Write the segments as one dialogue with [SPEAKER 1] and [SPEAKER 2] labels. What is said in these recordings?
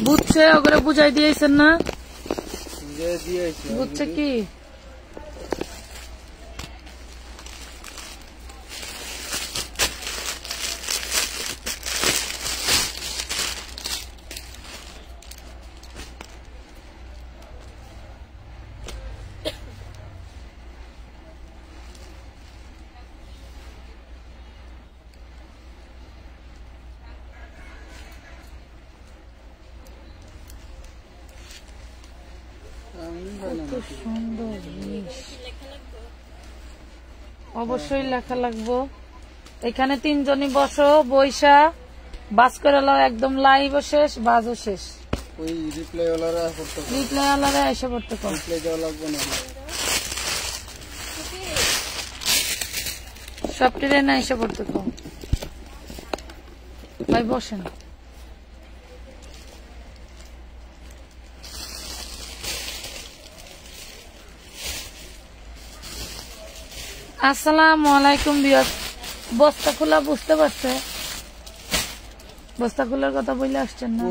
[SPEAKER 1] বুঝছে ওগুলো বুঝাই দিয়েছেন না? বুঝছে কি? কত সুন্দর জিনিস, অবশ্যই লেখা লাগবো। এখানে তিনজনই বসো, বৈশা বাস করে একদম লাইভ শেষ, বাজও শেষ। রিপ্লাইওয়ালারা এসে পড়তে কম, সব ট্রেনে এসে পড়তে কম। ভাই বসেন। আসসালামু আলাইকুম ভিউয়ার্স। বস্তা খোলা বুঝতে পারছে? বস্তা খোলার কথা বলে আসছেন না?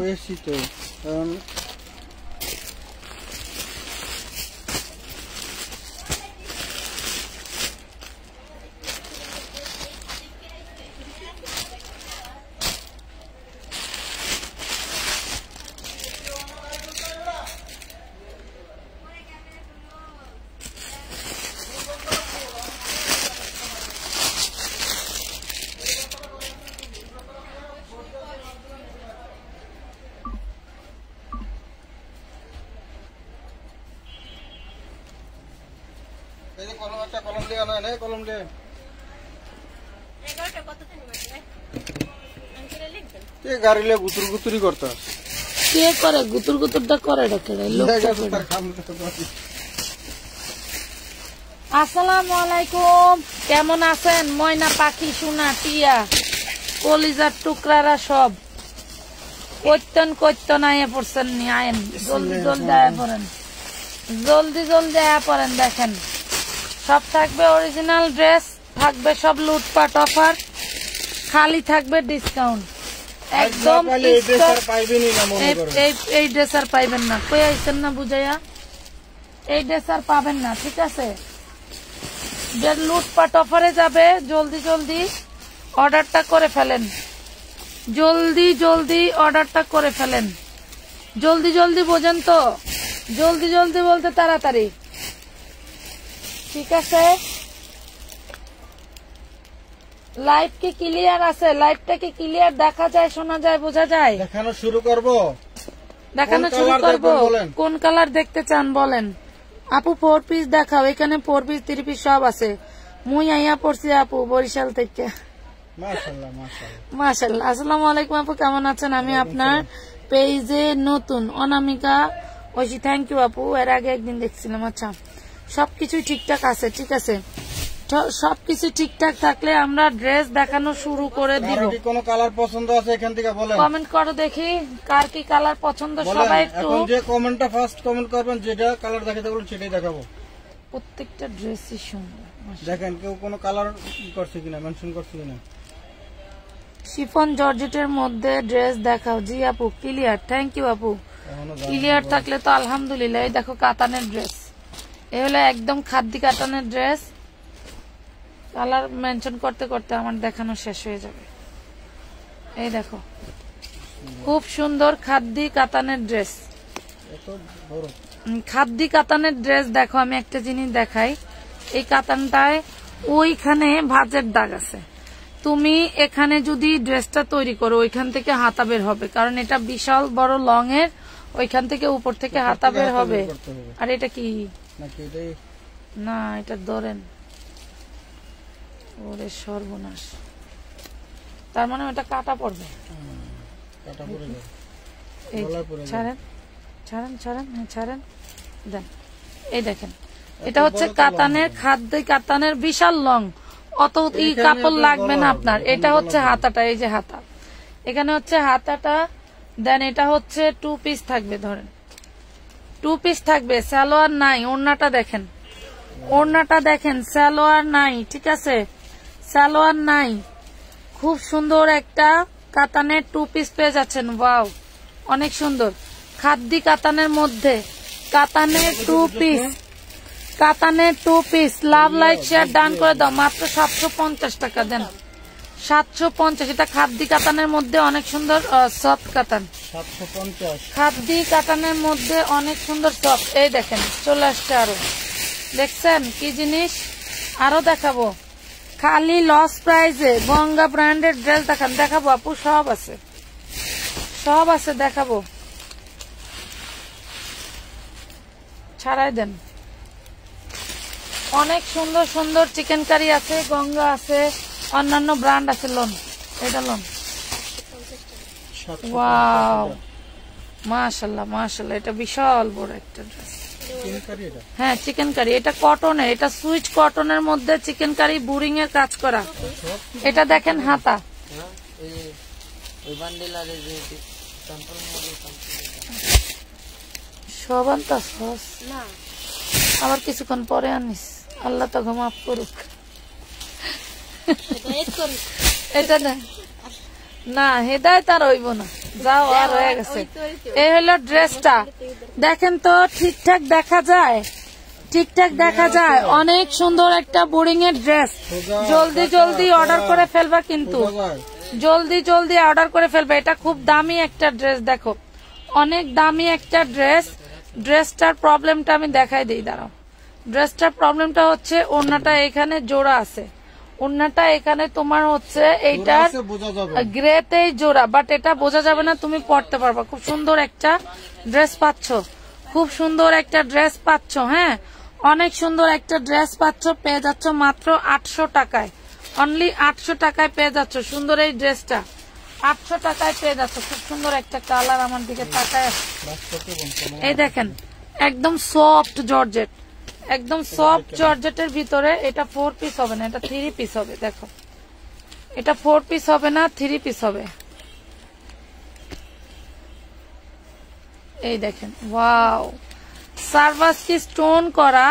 [SPEAKER 2] গাড়িলে গুতুর গুতুরি করতে
[SPEAKER 1] কে করে? গুতুর গুতুরটা করে ডাকে। আসসালামু আলাইকুম, কেমন আছেন? ময়না পাখি, সোনা, টিয়া, কলিজার টুকরারা সব কইতন আইয়া পড়ছেন নি? আয়েন জলদি জলদি আয়া পড়েন, জলদি জলদি আয়া পড়েন। দেখেন সব থাকবে অরিজিনাল ড্রেস, থাকবে সব লুটপাট অফার, খালি থাকবে ডিসকাউন্ট একদম। এই ড্রেস আর পাইবেন না, কই আইছেন না বুঝাইয়া? এই ড্রেস আর পাবেন না, ঠিক আছে? যে লুটপাট অফারে যাবে, জলদি জলদি অর্ডারটা করে ফেলেন, জলদি জলদি অর্ডারটা করে ফেলেন। জলদি জলদি বোঝেন তো? জলদি জলদি বলতে তাড়াতাড়ি, ঠিক আছে? লাইভ কি ক্লিয়ার আছে? লাইভটা কি ক্লিয়ার দেখা যায়, শোনা যায়, বোঝা যায়?
[SPEAKER 2] দেখানো শুরু করব,
[SPEAKER 1] দেখানো শুরু করব। কোন কালার দেখতে চান বলেন? আপু 4 পিস দেখাও, এখানে 4 পিস 3 পিস সব আছে। মুই আইয়া পড়ছি আপু বরিশাল থেকে।
[SPEAKER 2] মাশাআল্লাহ মাশাআল্লাহ
[SPEAKER 1] মাশাআল্লাহ। আসসালামু আলাইকুম আপু, কেমন আছেন? আমি আপনার পেজে নতুন, অনামিকা ঐশী। থ্যাংক ইউ আপু, এর আগে একদিন দেখছিলাম। আচ্ছা, সবকিছু ঠিকঠাক আছে, ঠিক আছে? সবকিছু ঠিকঠাক থাকলে আমরা ড্রেস দেখানো শুরু করে দিব।
[SPEAKER 2] কোন কালার পছন্দ আছে এখান থেকে বলেন,
[SPEAKER 1] কমেন্ট করো দেখি কার কি কালার পছন্দ। সবাই একটু
[SPEAKER 2] এখন যে কমেন্টটা ফার্স্ট কমেন্ট করবেন, যেটা কালার দেখাতে বলুন সেটাই দেখাবো।
[SPEAKER 1] প্রত্যেকটা ড্রেসই সুন্দর।
[SPEAKER 2] দেখেন কেউ কোন কালার করছে কিনা, মেনশন করছে কিনা।
[SPEAKER 1] শিফন জর্জেটের মধ্যে ড্রেস দেখাও। জি আপু ক্লিয়ার, থ্যাংক ইউ আপু। ক্লিয়ার থাকলে তো আলহামদুলিল্লাহ। এই দেখো কাতানের ড্রেস, এই হলো একদম খাদ্দি কাতানের ড্রেস। কালার মেনশন করতে করতে আমার দেখানো শেষ হয়ে যাবে। এই দেখো খুব সুন্দর খাদ্দি কাতানের ড্রেস, খাদ্দি কাতানের ড্রেস। দেখো আমি একটা জিনিস দেখাই, এই কাতানটায় ওইখানে ভাঁজের দাগ আছে। তুমি এখানে যদি ড্রেসটা তৈরি করো, ওইখান থেকে হাতা বের হবে, কারণ এটা বিশাল বড় লং এর, ওইখান থেকে উপর থেকে হাতা বের হবে। আর এটা কি না, এটা ধরেন, ওরে সর্বনাশ, তার মানে ওটা কাটা পড়বে। ছাড়েন ছাড়েন ছাড়েন, হ্যাঁ ছাড়েন, দেন। এই দেখেন এটা হচ্ছে কাতানের, খাদ্য কাতানের বিশাল লং, অত কাপড় লাগবে না আপনার। এটা হচ্ছে হাতাটা, এই যে হাতা, এখানে হচ্ছে হাতাটা। দেন এটা হচ্ছে 2 পিস থাকবে, ধরেন 2 পিস থাকবে, সালোয়ার নাই। ওড়নাটা দেখেন, ওড়নাটা দেখেন, সালোয়ার নাই, ঠিক আছে? সালোয়ার নাই। খুব সুন্দর একটা কাতানের 2 পিস পেয়ে যাচ্ছেন। ওয়াও, অনেক সুন্দর খাদ্দি কাতানের মধ্যে, কাতানের 2 পিস, কাতানের 2 piece. Love like share done করে দাও, মাত্র 750 টাকা দেন, 750। এটা খাদ্দি কাতানের মধ্যে অনেক সুন্দর সফট কাতান,
[SPEAKER 2] 750
[SPEAKER 1] খাদ্দি কাতানের মধ্যে অনেক সুন্দর সফট। এই দেখেন চলে আসছে আরো, দেখছেন কি জিনিস, আরো দেখাবো। খালি লস প্রাইজে গঙ্গা ব্র্যান্ডের ড্রেস দেখান, দেখাবো আপু, সব আছে, সব আছে, দেখাবো, ছাড়াই দেন। অনেক সুন্দর সুন্দর চিকেন কারি আছে, গঙ্গা আছে, অন্যান্য ব্র্যান্ড আছে। লোন, এটা লোন। ওয়াও, মাশাআল্লাহ মাশাআল্লাহ, এটা বিশাল বড় একটা ড্রেস। হ্যাঁ চিকেন কারি, এটা কটনের, এটা সুইচ কটনের মধ্যে চিকেন কারি বুরিং এর কাজ করা। এটা দেখেন হাতা, সব আনতা সস আবার কিছুক্ষণ পরে আনিস, আল্লাহ তো মাফ করুক। এটা না হেদায়েত আর হইব না, যাও আর হয়ে গেছে। এই হলো ড্রেসটা, দেখেন তো ঠিকঠাক দেখা যায়, ঠিকঠাক দেখা যায়, অনেক সুন্দর একটা বোরিং এর ড্রেস। জলদি জলদি অর্ডার করে ফেলবা, কিন্তু জলদি জলদি অর্ডার করে ফেলবা। এটা খুব দামি একটা ড্রেস, দেখো অনেক দামি একটা ড্রেস। ড্রেসটার প্রবলেমটা আমি দেখাই দিই, দাঁড়াও। ড্রেসটার প্রবলেমটা হচ্ছে ওড়নাটা এখানে জোড়া আছে, ওড়নাটা এখানে তোমার হচ্ছে এইটার গ্রেতেই জোড়া, বাট এটা বোঝা যাবে না, তুমি পড়তে পারবা। খুব সুন্দর একটা ড্রেস পাচ্ছ, খুব সুন্দর একটা ড্রেস পাচ্ছ। হ্যাঁ অনেক সুন্দর একটা ড্রেস পাচ্ছ, পেয়ে যাচ্ছ মাত্র 800 টাকায়, অনলি 800 টাকায় পেয়ে যাচ্ছ সুন্দর এই ড্রেসটা, 800 টাকায় পেয়ে যাচ্ছ। খুব সুন্দর একটা কালার, আমার দিকে তাকায়। এই দেখেন একদম সফট জর্জেট, একদম সফট জর্জেটের ভিতরে। এটা 4 পিস হবে না, এটা 3 পিস হবে। দেখো এটা 4 পিস হবে না, 3 পিস হবে। এই দেখেন ওয়াও, সার্ভাস কি স্টোন করা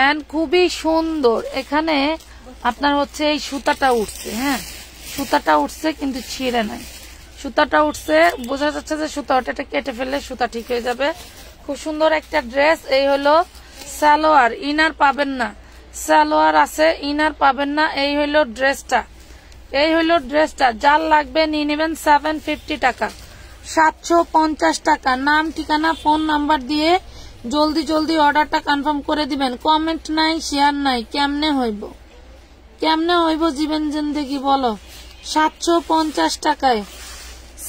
[SPEAKER 1] এন্ড খুবই সুন্দর। এখানে আপনার হচ্ছে এই সুতাটা উঠছে, হ্যাঁ সুতাটা উঠছে কিন্তু ছিঁড়ে নাই, সুতাটা উঠছে, বোঝা যাচ্ছে যে সুতা ওটা, এটা কেটে ফেললে সুতা ঠিক হয়ে যাবে। খুব সুন্দর একটা ড্রেস। এই হলো সালোয়ার, ইনার পাবেন না, সালোয়ার আছে ইনার পাবেন না। এই হলো ড্রেসটা, এই হলো ড্রেসটা। যার লাগবে নিয়ে নেবেন 750 টাকা, 750 টাকা। নাম ঠিকানা ফোন নাম্বার দিয়ে জলদি জলদি অর্ডারটা কনফার্ম করে দিবেন। কমেন্ট নাই, শেয়ার নাই, কেমনে হইব, কেমনে হইব জীবন জিন্দেগি বলো। 750 টাকায়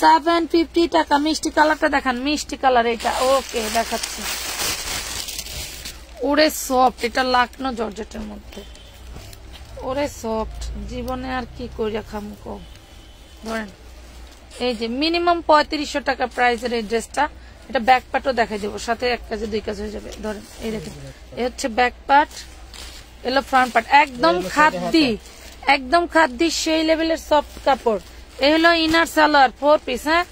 [SPEAKER 1] 750 টাকা। মিষ্টি কালারটা দেখান, মিষ্টি কালার এটা, ওকে দেখাচ্ছি। ওরে সফট, এটা লাকনো জর্জেটের মধ্যে, ওরে সফট, জীবনে আর কি করিয়া খামু কো। ধরেন এই যে মিনিমাম 3500 টাকা প্রাইসের এই ড্রেসটা। এটা ব্যাক পার্টও দেখাই দেবো, সাথে এক কাজে 2 কাজ হয়ে যাবে। ধরেন এই দেখেন, এই হচ্ছে ব্যাক পার্ট, এলো ফ্রন্ট পার্ট, একদম খাদ্দি, একদম খাদ্দি সেই লেভেলের সফট কাপড়। এই হলো ইনার সালোয়ার 4 পিস, হ্যাঁ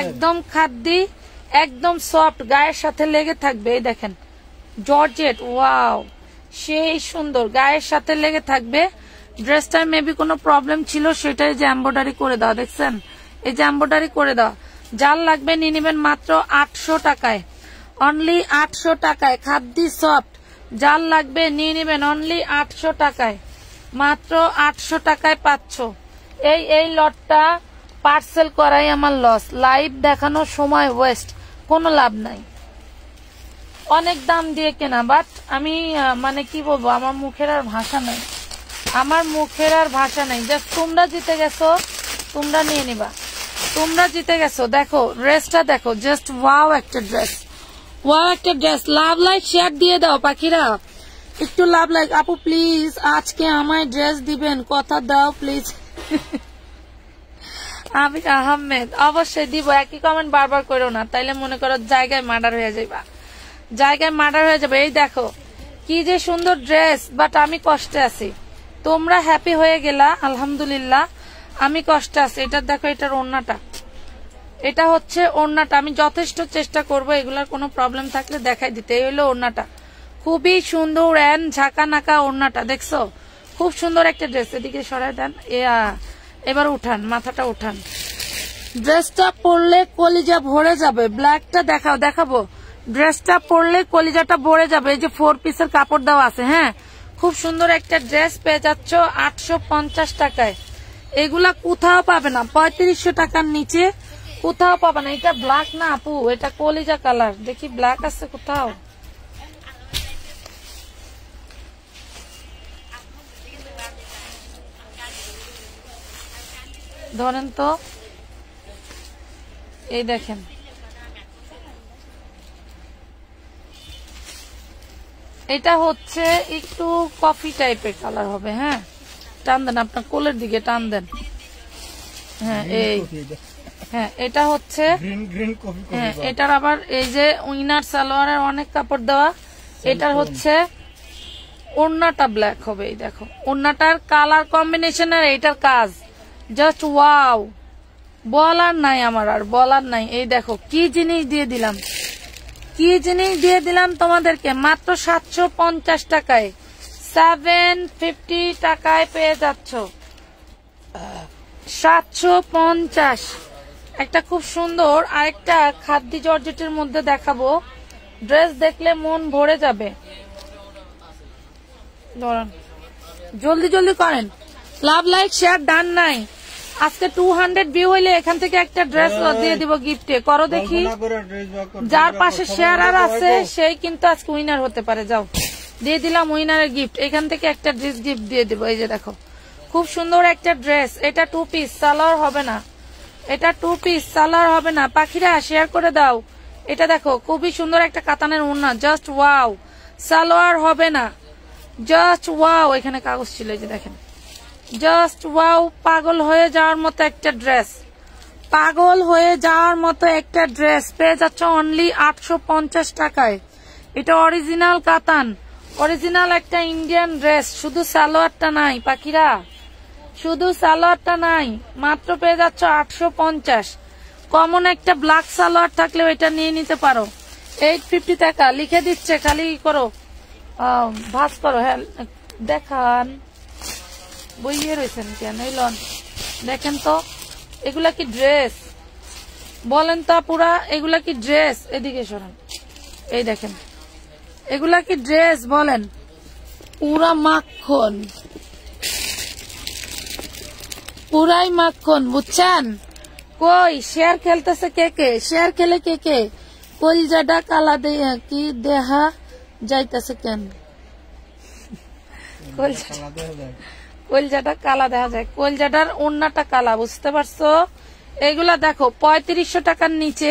[SPEAKER 1] একদম খাদ্দি, একদম সফট, গায়ের সাথে লেগে থাকবে। এই দেখেন জর্জেট, ওয়াও সেই সুন্দর, গায়ের সাথে লেগে থাকবে। ড্রেসটার মেবি কোনো প্রবলেম ছিল, সেটাই যে এমব্রয়ডারি করে দাও, দেখছেন এই যে এমব্রয়ডারি করে দাও। যার লাগবে নিয়ে নেবেন মাত্র 800 টাকায়, অনলি 800 টাকায়। খাদ্দি সফট, যার লাগবে নিয়ে নেবেন অনলি 800 টাকায়, মাত্র 800 টাকায় পাচ্ছ। এই লটটা পার্সেল করাই আমার লস, লাইভ দেখানোর সময় ওয়েস্ট, কোনো লাভ নাই। অনেক দাম দিয়ে কেনা, বাট আমি মানে কি বলবো, আমার মুখের আর ভাষা নাই, আমার মুখের আর ভাষা নাই। জাস্ট তোমরা জিতে গেছো, তোমরা নিয়ে নিবা, তোমরা জিতে গেছো। দেখো ড্রেসটা দেখো, জাস্ট ওয়াও একটা ড্রেস, ওয়াও একটা ড্রেস। লাভ লাইক শেয়ার দিয়ে দাও পাখিরা, একটু লাভ লাইক। আপু প্লিজ আজকে আমায় ড্রেস দিবেন, কথা দাও প্লিজ। আমি আহমেদ, অবশ্যই দিব। একই কমেন্ট বারবার করো না, তাইলে মনে করো জায়গায় মার্ডার হয়ে যাইবা, জায়গায় মার্ডার হয়ে যাবে। এই দেখো কি যে সুন্দর ড্রেস, বাট আমি কষ্টে আছি, তোমরা হ্যাপি হয়ে গেলা আলহামদুলিল্লাহ, আমি কষ্টে আছি। এটা দেখো, এটার ওড়নাটা, এটা হচ্ছে ওড়নাটা। আমি যথেষ্ট চেষ্টা করব এগুলার কোনো প্রবলেম থাকলে দেখাই দিতে। এই হলো ওড়নাটা, খুবই সুন্দর এন্ড ঝাঁকা নাকা ওড়নাটা, দেখছো খুব সুন্দর একটা ড্রেস। এদিকে সরাই দেন, এবার উঠান, মাথাটা উঠান, ড্রেসটা পরলে কলিজা ভরে যাবে। ব্ল্যাকটা দেখাবো। ড্রেসটা পরলে কলিজাটা ভরে যাবে। এই যে 4 পিসের কাপড় দেওয়া আছে। হ্যাঁ, খুব সুন্দর একটা ড্রেস পেয়ে যাচ্ছ 850 টাকায়। এগুলা কোথাও পাবে না, 3500 টাকার নিচে কোথাও পাবে না। এটা ব্ল্যাক না আপু, এটা কলিজা কালার। দেখি ব্ল্যাক আছে কোথাও? ধরেন তো, এই দেখেন, এটা হচ্ছে একটু কফি টাইপের কালার হবে। হ্যাঁ, টান দেন, আপনার কোলের দিকে টান দেন। হ্যাঁ, এই হ্যাঁ, এটা হচ্ছে হ্যাঁ, এটার আবার এই যে উইনার সালোয়ারের অনেক কাপড় দেওয়া। এটার হচ্ছে ওড়নাটা ব্ল্যাক হবে। এই দেখো, ওড়নাটার কালার কম্বিনেশনের এটার কাজ জাস্ট ওয়াও, বলার নাই আমার, আর বলার নাই। এই দেখো কি জিনিস দিয়ে দিলাম, কি জিনিস দিয়ে দিলাম তোমাদেরকে মাত্র 750 টাকায়। 750 টাকায় পেয়ে যাচ্ছ 750। একটা খুব সুন্দর আরেকটা খাদ্য জর্জেটের মধ্যে দেখাবো। ড্রেস দেখলে মন ভরে যাবে। জলদি জলদি করেন, লাভ লাইক শেয়ার ডান নাই। আজকে 200 ভিউ হইলে এখান থেকে একটা ড্রেস দিয়ে দিব গিফটে। করো দেখি, যার পাশে শেয়ার আর আছে সেই কিন্তু আজকে উইনার হতে পারে। যাও, দিয়ে দিলাম উইনারের গিফট। এখান থেকে একটা ড্রেস গিফট দিয়ে দিব। এই যে দেখো, খুব সুন্দর একটা ড্রেস। এটা 2 পিস, সালোয়ার হবে না। এটা 2 পিস, সালোয়ার হবে না। পাখিরা শেয়ার করে দাও। এটা দেখো, খুবই সুন্দর একটা কাতানের ওড়না, জাস্ট ওয়াও। সালোয়ার হবে না, জাস্ট ওয়াও। এখানে কাগজ ছিল, এই যে দেখেন, জাস্ট ওয়াও। পাগল হয়ে যাওয়ার মতো একটা ড্রেস, পাগল হয়ে যাওয়ার মতো একটা ড্রেস পেয়ে যাচ্ছ অনলি 850 টাকায়। এটা অরিজিনাল কাতান, অরিজিনাল একটা ইন্ডিয়ান ড্রেস। শুধু সালোয়ারটা নাই পাখিরা, শুধু সালোয়ারটা নাই, মাত্র পেয়ে যাচ্ছ 850। কমন একটা ব্ল্যাক সালোয়ার থাকলেও এটা নিয়ে নিতে পারো। 850 টাকা লিখে দিচ্ছে, খালি করো, ভাস করো। হ্যাঁ, দেখান, বইয়ে রয়েছেন কেন? লন দেখেন তো, এগুলা কি ড্রেস বলেন তো পুরা? এগুলা কি ড্রেস? এদিকে সরান, এই দেখেন, এগুলা কি ড্রেস বলেন? পুরা মাখন, পুরাই মাখন, বুঝছেন? কই শেয়ার খেলতেছে কে কে? শেয়ার খেলে কে কে? কলজাটা কালা দেয়া কি দেহা যাইতেছে কেন? কলজাটা কালা দেখা যায়, কলজাটার ওড়নাটা কালা, বুঝতে পারছো? এগুলা দেখো 3500 টাকার নিচে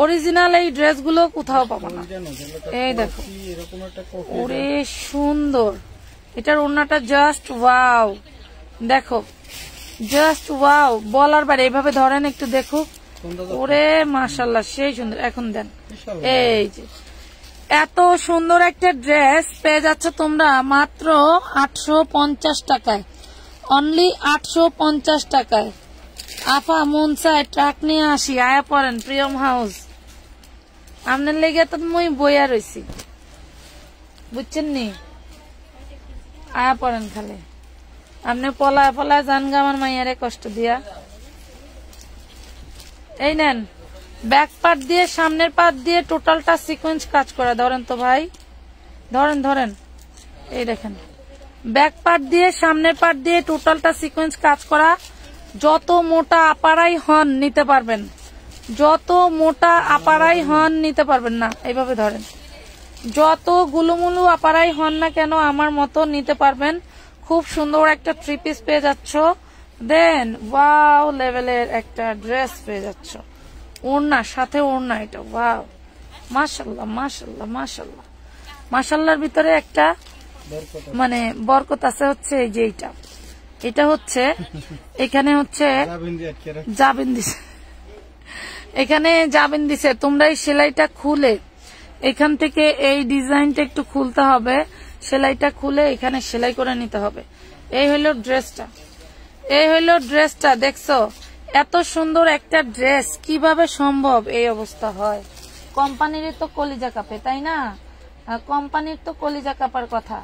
[SPEAKER 1] অরিজিনাল এই ড্রেসগুলো কোথাও পাবো না। এই দেখো, ওরে সুন্দর, এটার ওড়নাটা জাস্ট ওয়াও। দেখো, জাস্ট ওয়াও, বলার বাইরে। এইভাবে ধরেন একটু, দেখো, ওরে মাশাআল্লাহ, সেই সুন্দর। এখন দেন, এই যে এত সুন্দর একটা ড্রেস পেয়ে যাচ্ছ তোমরা মাত্র 850 টাকায়, অনলি 850 টাকায়। আফা মন চায় ট্রাক নিয়ে আসি, আয়া পড়েন প্রিয়ম হাউস। আপনার লেগে তো মই বইয়া রয়েছি, বুঝছেন নি? আয়া পড়েন খালি, আপনি পলায় পলায় যান গা আমার মাইয়ারে কষ্ট দিয়া। এই নেন, ব্যাক পার্ট দিয়ে সামনের পার্ট দিয়ে টোটালটা সিকোয়েন্স কাজ করা। ধরেন তো ভাই, ধরেন ধরেন, এই দেখেন, ব্যাক পার্ট দিয়ে সামনের পার্ট দিয়ে টোটালটা সিকোয়েন্স কাজ করা। যত মোটা আপারাই হন নিতে পারবেন, যত মোটা আপারাই হন নিতে পারবেন না। এইভাবে ধরেন, যত গুলুমুলু আপারাই হন না কেন আমার মতো নিতে পারবেন। খুব সুন্দর একটা 3 পিস পেয়ে যাচ্ছ। দেন ওয়াও লেভেলের একটা ড্রেস পেয়ে যাচ্ছ, ওড়না সাথে ওড়না। এটা ওয়াও, মাশাআল্লাহ মাশাআল্লাহ মাশাআল্লাহ। মাশাআল্লাহর ভিতরে একটা মানে বরকত আছে। হচ্ছে এই যে এটা হচ্ছে এখানে হচ্ছে জাবিন দিছে, এখানে জাবিন দিছে। তোমরা এই সেলাইটা খুলে এখান থেকে এই ডিজাইনটা একটু খুলতে হবে, সেলাইটা খুলে এখানে সেলাই করে নিতে হবে। এই হইলো ড্রেসটা, এই হইলো ড্রেসটা। দেখছো এত সুন্দর একটা ড্রেস কিভাবে সম্ভব এই অবস্থা হয়? কোম্পানির তো কলিজা কাঁপে, তাই না? কোম্পানির তো কলিজা কাঁপার কথা।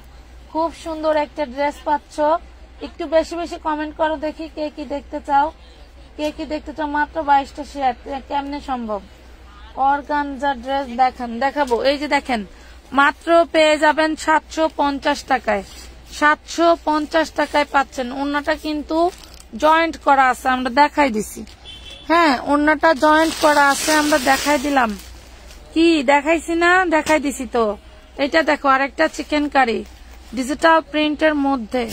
[SPEAKER 1] খুব সুন্দর একটা ড্রেস পাচ্ছ। একটু বেশি বেশি কমেন্ট করো দেখি কে কি দেখতে চাও। কে কি দেখতে চাও মাত্র 22টা শেয়ার, কেমনে সম্ভব? অর্গানজা ড্রেস দেখেন, দেখাবো। এই যে দেখেন, মাত্র পেয়ে যাবেন 750 টাকায়। 750 টাকায় পাচ্ছেন। ওড়নাটা কিন্তু জয়েন্ট করা আছে, আমরা দেখাই দিছি। হ্যাঁ, ওড়নাটা জয়েন্ট করা আছে, আমরা দেখাই দিলাম। কি দেখাইছি না? দেখাই দিছি তো। এটা দেখো, আরেকটা চিকেন কারি ডিজিটাল প্রিন্টের মধ্যে।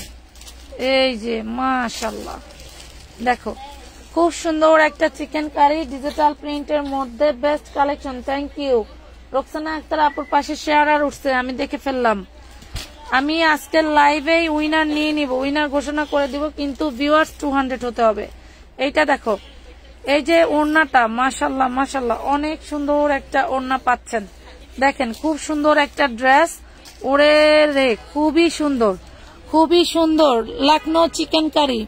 [SPEAKER 1] এই যে মাশাআল্লাহ, দেখো খুব সুন্দর একটা চিকেন কারি ডিজিটাল প্রিন্টের মধ্যে, best collection. Thank you. Roksana Akter আপুর পাশে শেয়ার আর উঠছে, আমি দেখে ফেললাম। আমি আজকের লাইভেই উইনার নিয়ে নিব, উইনার ঘোষণা করে দিব, কিন্তু ভিউয়ার্স 200 হতে হবে। এইটা দেখো, এই যে ওড়নাটা, মাশাআল্লাহ মাশাআল্লাহ, অনেক সুন্দর একটা ওড়না পাচ্ছেন। দেখেন খুব সুন্দর একটা ড্রেস, ওরে রে, খুবই সুন্দর, খুবই সুন্দর। লখনৌ চিকেন কারি,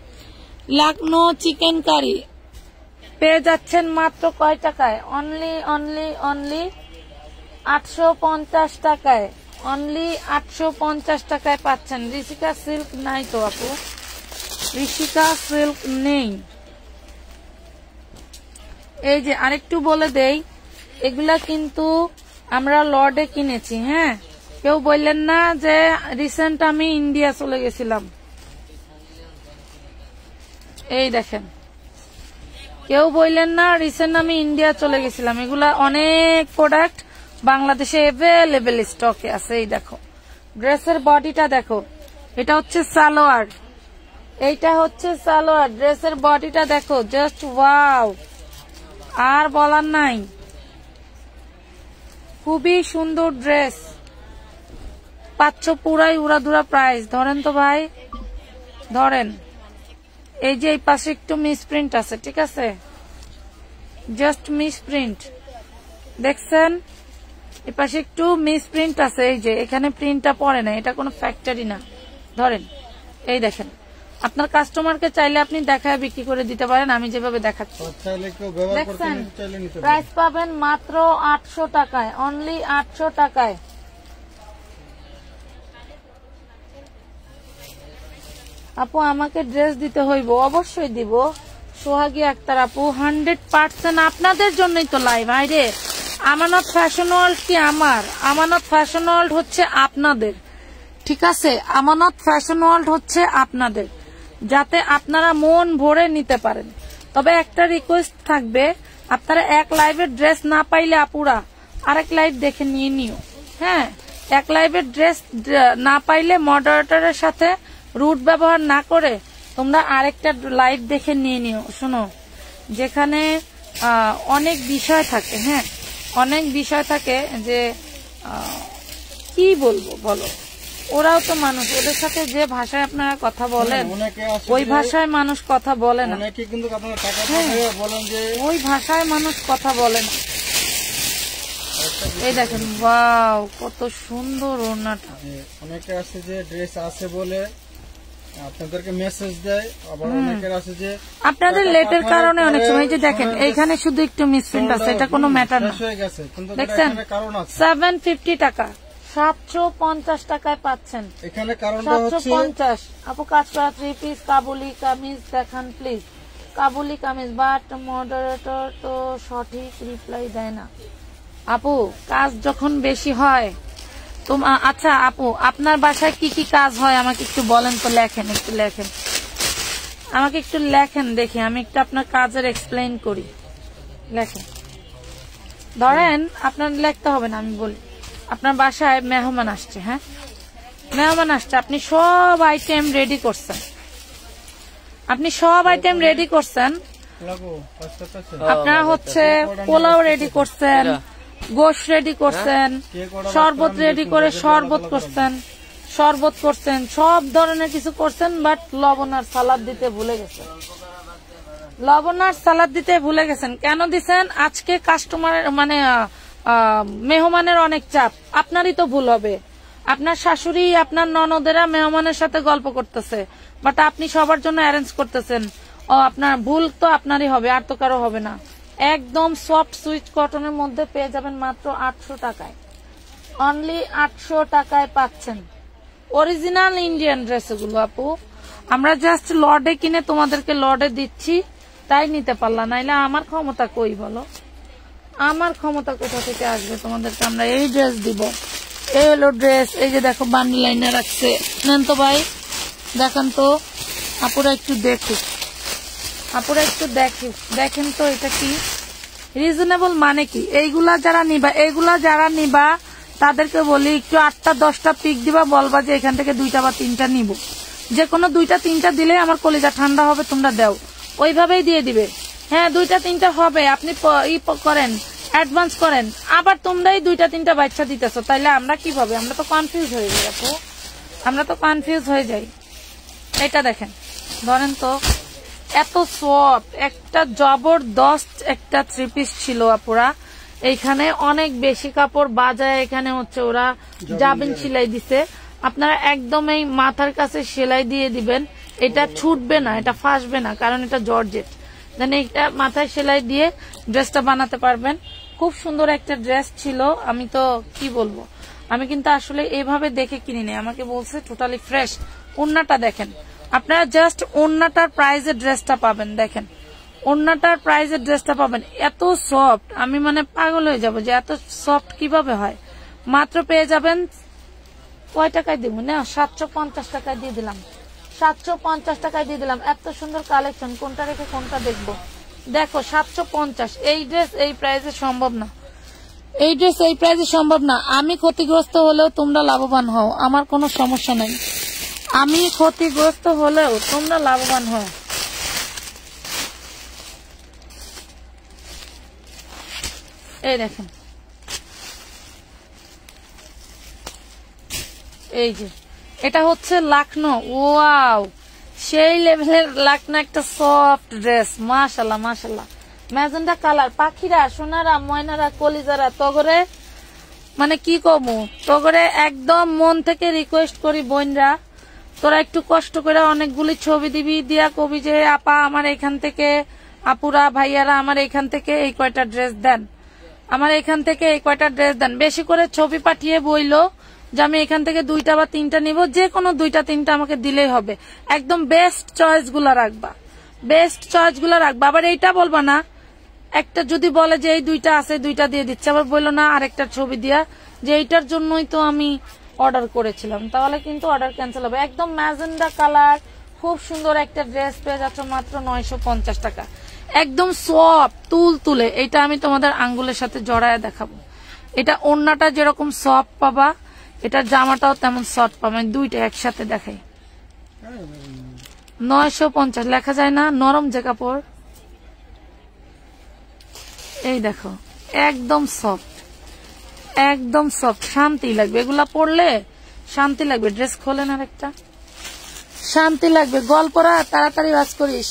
[SPEAKER 1] লখনৌ চিকেন কারি পেয়ে যাচ্ছেন মাত্র কয় টাকায়? অনলি অনলি অনলি 850 টাকায়। অনলি 850 টাকায় পাচ্ছেন। ঋষিকা সিল্ক নাই তো আপু, ঋষিকা সিল্ক নেই। এই যে আরেকটু বলে দেই, এগুলা কিন্তু আমরা লর্ডে কিনেছি। হ্যাঁ, কেউ বললেন না যে রিসেন্ট আমি ইন্ডিয়া চলে গেছিলাম। এই দেখেন, কেউ বললেন না রিসেন্ট আমি ইন্ডিয়া চলে গেছিলাম। এগুলা অনেক প্রোডাক্ট বাংলাদেশে এভেলেবেল স্টকে আছে। এই দেখো, ড্রেসের বডিটা দেখো, এটা হচ্ছে সালোয়ার, এইটা হচ্ছে সালোয়ার। ড্রেসের বডিটা দেখো, জাস্ট ওয়াও, আর বলার নাই। খুবই সুন্দর ড্রেস পাচ্ছ, পুরাই উড়াধুরা প্রাইস। ধরেন তো ভাই, ধরেন। এই যে এই পাশে একটু মিসপ্রিন্ট আছে, ঠিক আছে, জাস্ট মিসপ্রিন্ট দেখছেন, এই পাশে একটু মিসপ্রিন্ট আছে। এই যে এখানে প্রিন্টটা পড়ে না, এটা কোনো ফ্যাক্টরি না। ধরেন, এই দেখেন, আপনার কাস্টমারকে চাইলে আপনি দেখায় বিক্রি করে দিতে পারেন, আমি যেভাবে দেখাচ্ছি। দেখছেন, প্রাইস পাবেন মাত্র 800 টাকায়, অনলি 800 টাকায়। আপু আমাকে ড্রেস দিতে হইব, অবশ্যই দিব। সোহাগী আক্তার আপু, 100% আপনাদের জন্যই তো লাইভ। আইরে, আমানত ফ্যাশন ওয়ার্ল্ড কি আমার? আমানত ফ্যাশন ওয়ার্ল্ড হচ্ছে আপনাদের, ঠিক আছে? আমানত ফ্যাশন ওয়ার্ল্ড হচ্ছে আপনাদের, যাতে আপনারা মন ভরে নিতে পারেন। তবে একটা রিকোয়েস্ট থাকবে, আপনারা এক লাইভের ড্রেস না পাইলে আপুরা আরেক লাইভ দেখে নিয়ে নিও। হ্যাঁ, এক লাইভের ড্রেস না পাইলে মডারেটরের সাথে রুট ব্যবহার না করে তোমরা আরেকটা লাইভ দেখে নিয়ে নিও। শোনো, যেখানে অনেক বিষয় থাকে, হ্যাঁ অনেক বিষয় থাকে, যে কি বলবো বলো, ওরাও তো মানুষ, ওদের সাথে যে ভাষায় আপনারা কথা বলেন ওই ভাষায় মানুষ কথা বলে না। ওই ভাষায় মানুষ কথা বলে না। এই দেখেন, ওয়াও, কত সুন্দর ওড়নাটা।
[SPEAKER 2] অনেকে আছে যে ড্রেস আছে বলে আপনাদেরকে মেসেজ দেয়, আবার অনেকের আছে যে
[SPEAKER 1] আপনাদের লেটের কারণে অনেক সময়। যে দেখেন, এইখানে শুধু একটু মিসপ্রিন্ট আছে, এটা কোনো ম্যাটার না। দেখছেন, 750 টাকা, 750 টাকায় পাচ্ছেন।
[SPEAKER 2] এখানে কারণটা হচ্ছে
[SPEAKER 1] 750। আপু কাজ করা 3 পিস কাবুলি কামিজ দেখান প্লিজ। কাবুলি কামিজ, বাট মডারেটর তো সঠিক রিপ্লাই দেয় না। আপু কাজ যখন বেশি হয় আচ্ছা আপু, আপনার বাসায় কি কি কাজ হয় আমাকে একটু বলেন তো, লেখেন, একটু লেখেন, আমাকে একটু লেখেন দেখি, আমি একটু আপনার কাজের এক্সপ্লেইন করি। লেখেন, ধরেন আপনার লিখতে হবে না, আমি বলি। আপনার বাসায় মেহমান আসছে, হ্যাঁ মেহমান আসছে, আপনি সব আইটেম রেডি করছেন, আপনি সব আইটেম রেডি করছেন, আপনার হচ্ছে পোলাও রেডি করছেন, গোশ রেডি করছেন, শরবত রেডি করে শরবত করছেন, সব ধরনের কিছু করছেন, বাট লবণ আর সালাদ দিতে ভুলে গেছেন। লবণ আর সালাদ দিতে ভুলে গেছেন। কেন দিছেন? আজকে কাস্টমারের মানে মেহমানের অনেক চাপ, আপনারই তো ভুল হবে। আপনার শাশুড়ি, আপনার ননদেরা মেহমানের সাথে গল্প করতেছে, বাট আপনি সবার জন্য অ্যারেঞ্জ করতেছেন। আপনার ভুল তো আপনারই হবে, আর তো কারো হবে না। একদম সফট সুইচ কটনের মধ্যে পেয়ে যাবেন মাত্র 800 টাকায়, অনলি 800 টাকায় পাচ্ছেন অরিজিনাল ইন্ডিয়ান ড্রেস। এগুলো আপু আমরা জাস্ট লর্ডে কিনে তোমাদেরকে লর্ডে দিচ্ছি, তাই নিতে পারলা, নাইলে আমার ক্ষমতা কই বলো, আমার ক্ষমতা কোথা থেকে আসবে তোমাদেরকে আমরা এই ড্রেস দিব। এই হলো ড্রেস, এই যে দেখো বান্ডেল লাইনে রাখছে, নেন তো ভাই দেখেন তো, আপুরা একটু দেখুক, আপুরা একটু দেখেন তো এটা কি রিজনেবল মানে কি। এইগুলা যারা নিবা তাদেরকে বলি একটু 8টা 10টা পিক দিবা, বলবা যে এখান থেকে 2টা বা 3টা নিব, যে কোনো 2টা 3টা দিলে আমার কলিজা ঠান্ডা হবে, তোমরা দাও ওইভাবেই দিয়ে দিবে। হ্যাঁ 2টা 3টা হবে, আপনি করেন অ্যাডভান্স করেন, আবার তোমরাই 2টা 3টা বাচ্চা দিতেছো, তাইলে আমরা কিভাবে, আমরা তো কনফিউজ হয়ে যাই আপু, আমরা তো কনফিউজ হয়ে যাই। এটা দেখেন, ধরেন তো এত সফট একটা জবরদস্ত একটা 3 পিস ছিল আপুরা। এইখানে অনেক বেশি কাপড় বাজায়, এখানে হচ্ছে ওরা জাবিন সেলাই দিছে, আপনারা একদম এই মাথার কাছে সেলাই দিয়ে দিবেন, এটা ছুটবে না, এটা ফাঁসবে না, কারণ এটা জর্জেট। দেন এটা মাথায় সেলাই দিয়ে ড্রেসটা বানাতে পারবেন। খুব সুন্দর একটা ড্রেস ছিল, আমি তো কি বলবো, আমি কিন্তু আসলে এইভাবে দেখে কিনিনি, আমাকে বলছে টোটালি ফ্রেশ। ওড়নাটা দেখেন আপনারা, জাস্ট ওড়নাটার প্রাইজে ড্রেসটা পাবেন, দেখেন ওড়নাটার প্রাইজের ড্রেসটা পাবেন, এত সফট, আমি মানে পাগল হয়ে যাব যে এত সফট কিভাবে হয়। মাত্র পেয়ে যাবেন কয় টাকায় দিব না, 750 টাকায় দিয়ে দিলাম, 750 টাকায় দিয়ে দিলাম। এত সুন্দর কালেকশন, কোনটা রেখে কোনটা দেখবো, দেখো 750। এই ড্রেস এই প্রাইজে সম্ভব না, এই ড্রেস এই প্রাইজে সম্ভব না। আমি ক্ষতিগ্রস্ত হলেও তোমরা লাভবান হও, আমার কোনো সমস্যা নাই, আমি ক্ষতিগ্রস্ত হলেও তোমরা লাভবান হও। এই দেখেন, এই যে এটা হচ্ছে লাকনো, ওয়াও সেই লেভেলের লাকনো একটা সফট ড্রেস, মাশাআল্লাহ মাশাআল্লাহ। ম্যাজেন্ডা কালার, পাখিরা সোনারা ময়নারা কলিজারা তগরে মানে কি কমু, তগরে একদম মন থেকে রিকোয়েস্ট করি বোনরা, তোরা একটু কষ্ট করে অনেকগুলি ছবি দিবি, দিয়া কবি যে আপা আমার এখান থেকে, আপুরা ভাইয়ারা আমার এখান থেকে এই কয়টা ড্রেস দেন, আমার এখান থেকে এই কয়টা ড্রেস দেন। বেশি করে ছবি পাঠিয়ে বইলো যে আমি এখান থেকে 2টা বা 3টা নিব, যে কোনো 2টা 3টা আমাকে দিলেই হবে। একদম বেস্ট চয়েস গুলা রাখবা, বেস্ট চয়েস গুলা রাখবা। আবার এইটা বলবা না, একটা যদি বলে যে এই 2টা আছে 2টা দিয়ে দিচ্ছে, আবার বললো না আরেকটা ছবি দিয়া যে এইটার জন্যই তো আমি অর্ডার করেছিলাম, তাহলে কিন্তু অর্ডার ক্যান্সেল হবে। একদম ম্যাজেন্ডা কালার, খুব সুন্দর একটা ড্রেস পেয়ে যাচ্ছ মাত্র 950 টাকা, একদম সফট তুল তুলে। এটা আমি তোমাদের আঙ্গুলের সাথে জড়ায় দেখাবো, এটা ওড়নাটা যেরকম সফট পাবা, এটার জামাটাও তেমন সফট পাবে, দুইটা একসাথে দেখাই। 950 লেখা যায় না, নরম যে কাপড়, এই দেখো একদম সফট, একদম সফট, শান্তি লাগবে এগুলা পরলে, শান্তি লাগবে। ড্রেস খোলেন আর একটা, শান্তি লাগবে, গল্পরা তাড়াতাড়ি ওয়াজ করিস,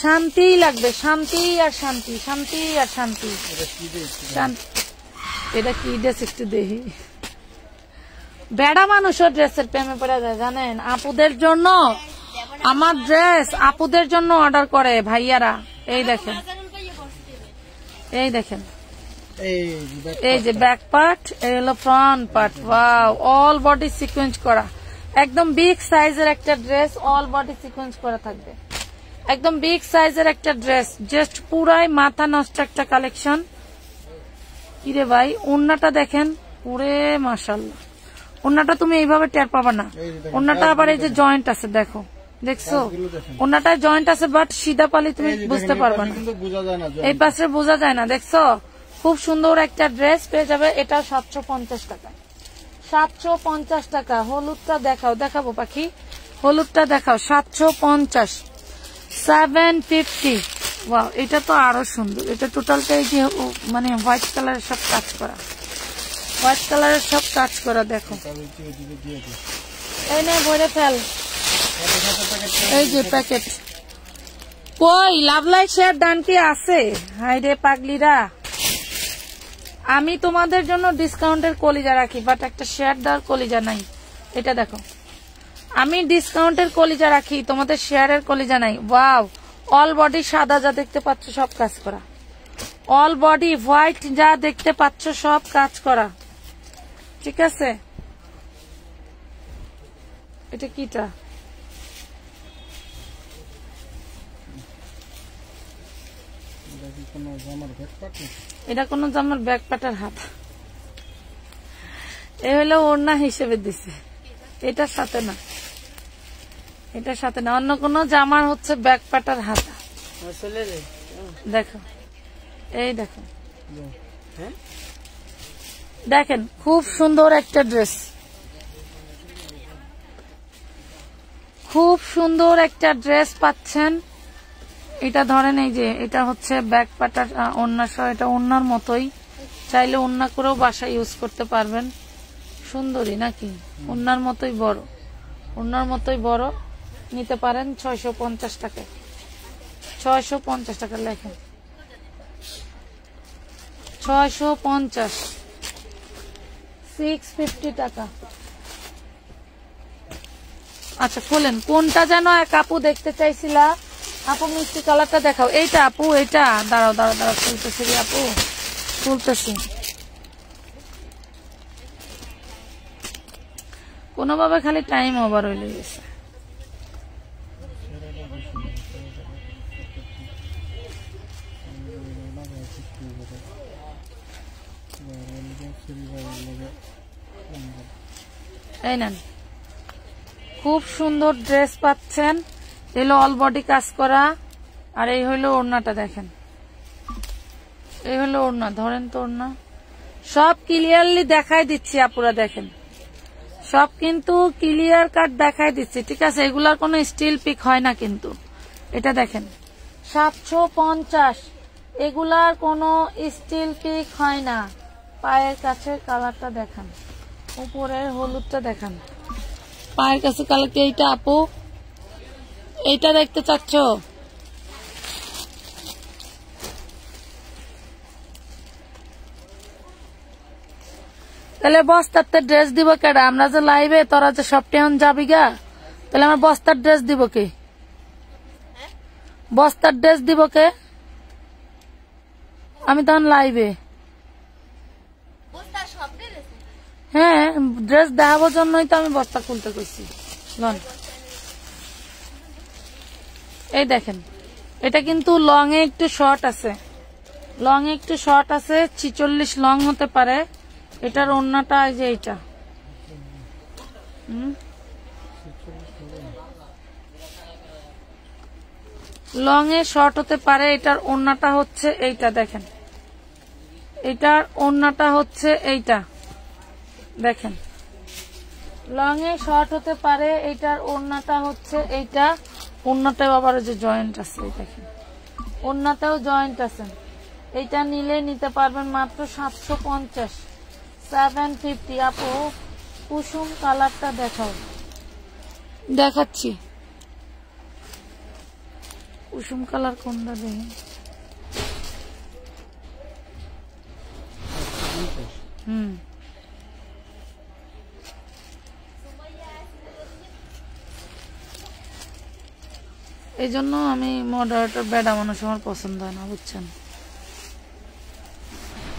[SPEAKER 1] শান্তি লাগবে, শান্তি আর শান্তি, শান্তি আর শান্তি। এটা কি ড্রেস একটু দেখি, বেড়া মানুষও ড্রেসের প্রেমে পড়ে যায় জানেন। আপুদের জন্য আমার ড্রেস আপুদের জন্য অর্ডার করে ভাইয়ারা। এই দেখেন, এই দেখেন, এই যে ব্যাক পার্ট, এই হলো front part, wow all body sequence করা, একদম বিগ সাইজের একটা ড্রেস, অল বডি সিকোয়েন্স করা থাকবে, একদম বিগ সাইজের একটা ড্রেস, জাস্ট পুরাই মাথা নষ্ট একটা কালেকশন। কিরে ভাই ওড়নাটা দেখেন, পুরে মাশাআল্লাহ। ওড়নাটা তুমি এইভাবে টের পাবা না, ওড়নাটা আবার এই যে জয়েন্ট আছে, দেখো দেখছো ওড়নাটায় জয়েন্ট আছে, বাট সিধা পালি তুমি বুঝতে পারবা না, এই পাশে বোঝা যায় না, দেখছো। খুব সুন্দর একটা ড্রেস পেয়ে যাবে, এটা 750 টাকা, 750 টাকা। হলুদটা দেখাও, দেখাবো পাখি, হলুদটা দেখাও, 750, 750। ওয়াও এটা তো আরো সুন্দর, এটা টোটালটা এই যে মানে হোয়াইট কালারের সব কাজ করা, হোয়াইট কালারের সব কাজ করা, দেখো এই নে ভরে ফেল, এই যে প্যাকেট। কই লাভলাই শেয়ার দান কি আছে? হাই রে পাগলিরা, আমি তোমাদের জন্য ডিসকাউন্টের কলিজা রাখি, বাট একটা শেয়ার দেওয়ার কলিজা নাই। এটা দেখো, আমি ডিসকাউন্টের কলিজা রাখি, তোমাদের শেয়ারের কলিজা নাই। ওয়াও অল বডি সাদা যা দেখতে পাচ্ছ সব কাজ করা, অল বডি হোয়াইট যা দেখতে পাচ্ছ সব কাজ করা, ঠিক আছে। এটা কিটা
[SPEAKER 2] কোনো জামার ব্যাগ পাট না।
[SPEAKER 1] এটা কোনো জামার ব্যাক পাটার হাতা, এ হলো ওড়না হিসেবে দিছে, এটার সাথে না, এটার সাথে না, অন্য কোনো জামার হচ্ছে ব্যাক পাটার হাতা। দেখো, এই দেখো, দেখেন খুব সুন্দর একটা ড্রেস, খুব সুন্দর একটা ড্রেস পাচ্ছেন। এটা ধরেন এই যে এটা হচ্ছে ব্যাক পাটার ওড়না সহ, এটা ওড়নার মতোই, চাইলে ওড়না করেও বাসায় ইউজ করতে পারবেন। সুন্দরী নাকি, ওড়নার মতোই বড়, ওড়নার মতোই বড়, নিতে পারেন 650 টাকায়, 650 টাকা লেখেন, 650, 650 টাকা। আচ্ছা খোলেন, কোনটা যেন এক আপু দেখতে চাইছিলা, আপু মিষ্টি কালারটা দেখাও, এইটা আপু, এইটা দাঁড়াও দাঁড়াও দাঁড়াও, খুলতেছি রে আপু, খুলতেছি, কোনোভাবে খালি টাইম ওভার হইলে গেছে। এই নেন, খুব সুন্দর ড্রেস পাচ্ছেন, এলো অল বডি কাজ করা, আর এই হইলো ওড়নাটা, দেখেন এই হলো ওড়না, ধরেন তো ওড়না, সব ক্লিয়ারলি দেখাই দিচ্ছি আপুরা, দেখেন সব কিন্তু ক্লিয়ার কাট দেখাই দিচ্ছি, ঠিক আছে, এগুলার কোনো স্টিল পিক হয় না কিন্তু। এটা দেখেন 750, এগুলার কোনো স্টিল পিক হয় না। পায়ের কাছে কালারটা দেখান, উপরের হলুদটা দেখান, পায়ের কাছে কালার কি এইটা আপু, এইটা দেখতে চাচ্ছ? তাহলে বস্তার ড্রেস দিব কেডা? আমরা যে লাইভে তোরা যে সব টেহন যাবি গা, তাহলে আমার বস্তার ড্রেস দিব কে? বস্তার ড্রেস দিব কে? আমি তখন লাইভে, হ্যাঁ ড্রেস দেখাবার জন্যই তো আমি বস্তা খুলতে কইছি। লন, এই দেখেন, এটা কিন্তু লং এ একটু শর্ট আছে, লং এ একটু শর্ট আছে, 46 লং হতে পারে। এটার ওড়নাটা এই যে এইটা, লং এ শর্ট হতে পারে। এটার ওড়নাটা হচ্ছে এইটা, দেখেন এটার ওড়নাটা হচ্ছে এইটা, দেখেন লং এ শর্ট হতে পারে। এটার ওড়নাটা হচ্ছে এইটা, ওড়নাটাও আবার যে জয়েন্ট আছে, দেখেন ওড়নাটাও জয়েন্ট আছে। এইটা নিলে নিতে পারবেন মাত্র 750, 750। আপু কুসুম কালারটা দেখাও, দেখাচ্ছি কুসুম কালার কোনটা দেখেন, এই জন্য আমি মডারেটর বেডা মানুষ আমার পছন্দ হয় না, বুঝছেন,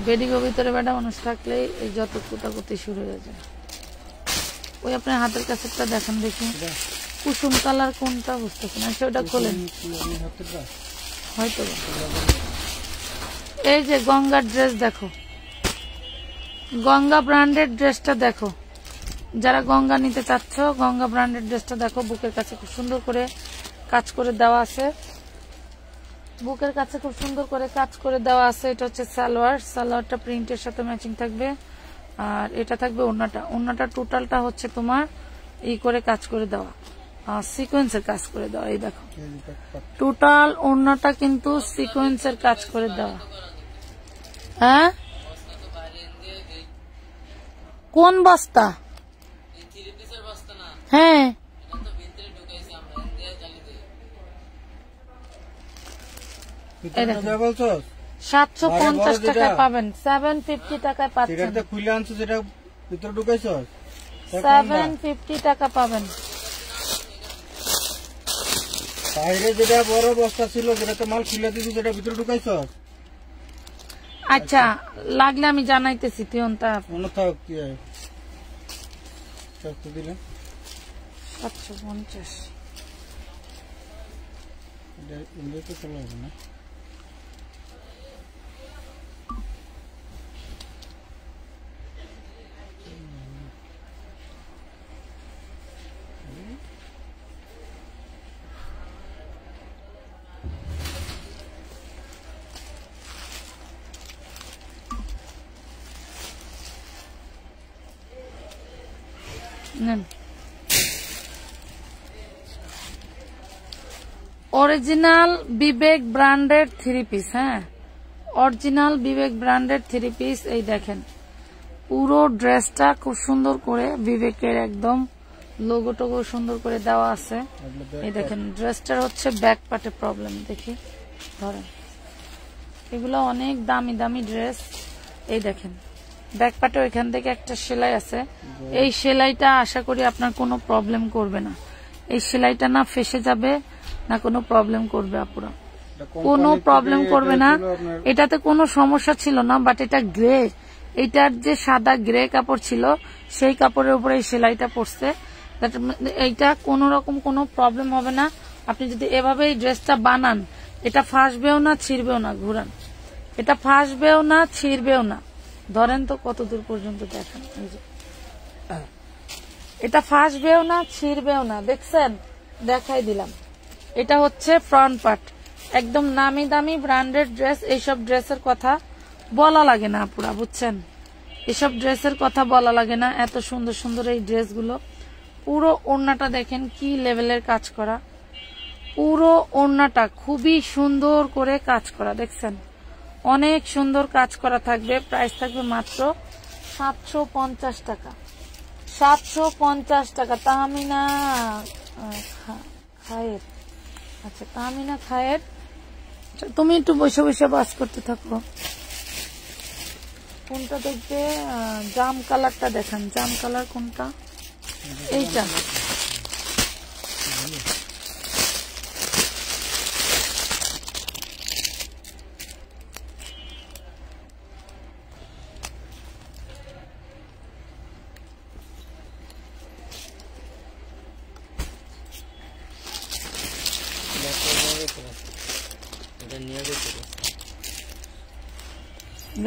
[SPEAKER 1] বেডিগো ভিতরে বেডা মানুষ থাকলে এই যত কুটাকুটি শুরু হয়ে যায়। ওই আপনার হাতের কাছেটা দেখেন দেখি, কুসুম কালার কোনটা বুঝতেছি না, সেটা খোলেন হয়তো। এই যে গঙ্গার ড্রেস দেখো, গঙ্গা ব্র্যান্ডের ড্রেসটা দেখো, যারা গঙ্গা নিতে চাচ্ছ গঙ্গা ব্র্যান্ডের ড্রেসটা দেখো, বুকের কাছে খুব সুন্দর করে কাজ করে দেওয়া আছে, বুকের কাছে খুব সুন্দর করে কাজ করে দেওয়া আছে। এটা হচ্ছে সালোয়ার, সালোয়ারটা প্রিন্টের সাথে ম্যাচিং থাকবে, আর এটা থাকবে ওড়নাটা, ওড়নাটা টোটালটা হচ্ছে তোমার ই করে কাজ করে দেওয়া, সিকোয়েন্সের কাজ করে দেওয়া। এই দেখো টোটাল ওড়নাটা কিন্তু সিকোয়েন্সের কাজ করে দেওয়া। হ্যাঁ কোন বস্তা? হ্যাঁ 750 টাকায় পাবেন, 750 টাকায় পাচ্ছেন, 750 টাকা পাবেন।
[SPEAKER 2] বাইরে যেটা বড় বস্তা ছিল, যেটা মাল খুলে দিয়েছি, যেটা ভিতরে ঢুকাইছ।
[SPEAKER 1] আচ্ছা লাগলে আমি জানাইতেছি, তুই
[SPEAKER 2] দিলেন
[SPEAKER 1] 750, নেন। অরিজিনাল বিবেক ব্র্যান্ডেড 3 পিস। হ্যাঁ, অরিজিনাল বিবেক ব্র্যান্ডেড 3 পিস। এই দেখেন পুরো ড্রেসটা খুব সুন্দর করে বিবেকের একদম লোগো টোগো সুন্দর করে দেওয়া আছে। এই দেখেন ড্রেসটার হচ্ছে ব্যাক পার্টে প্রবলেম। দেখি ধরেন, এগুলো অনেক দামি দামি ড্রেস। এই দেখেন ব্যাক পার্টে ওইখান থেকে একটা সেলাই আছে। এই সেলাইটা আশা করি আপনার কোনো প্রবলেম করবে না। এই সেলাইটা না ফেসে যাবে না কোনো প্রবলেম করবে আপুরা, কোনো প্রবলেম করবে না। এটাতে কোনো সমস্যা ছিল না, বাট এটা গ্রে, এইটার যে সাদা গ্রে কাপড় ছিল সেই কাপড়ের উপরে এই সেলাইটা পড়ছে। এইটা কোন রকম কোনো প্রবলেম হবে না। আপনি যদি এভাবে এই ড্রেসটা বানান, এটা ফাঁসবেও না ছিঁড়বেও না। ঘুরান, এটা ফাঁসবেও না ছিঁড়বেও না। ধরেন তো কত দূর পর্যন্ত দেখেন, এই যে এটা ফাঁসবেও না ছিঁড়বেও না। দেখছেন, দেখাই দিলাম। এটা হচ্ছে ফ্রন্ট পার্ট, একদম নামি দামি ব্র্যান্ডেড ড্রেস। এইসব ড্রেসের কথা বলা লাগে না আপুরা, বুঝছেন? এসব ড্রেসের কথা বলা লাগে না। এত সুন্দর সুন্দর এই ড্রেসগুলো। পুরো ওড়নাটা দেখেন কি লেভেলের কাজ করা, পুরো ওড়নাটা খুবই সুন্দর করে কাজ করা। দেখছেন অনেক সুন্দর কাজ করা থাকবে। প্রাইস থাকবে মাত্র 750 টাকা। 750 টাকা। তাহমিনা খায়ের, আচ্ছা তাহমিনা খায়ের, তুমি একটু বসে বসে বাস করতে থাকো। কোনটা দেখবে? জাম কালারটা দেখান। জাম কালার কোনটা? এইটা।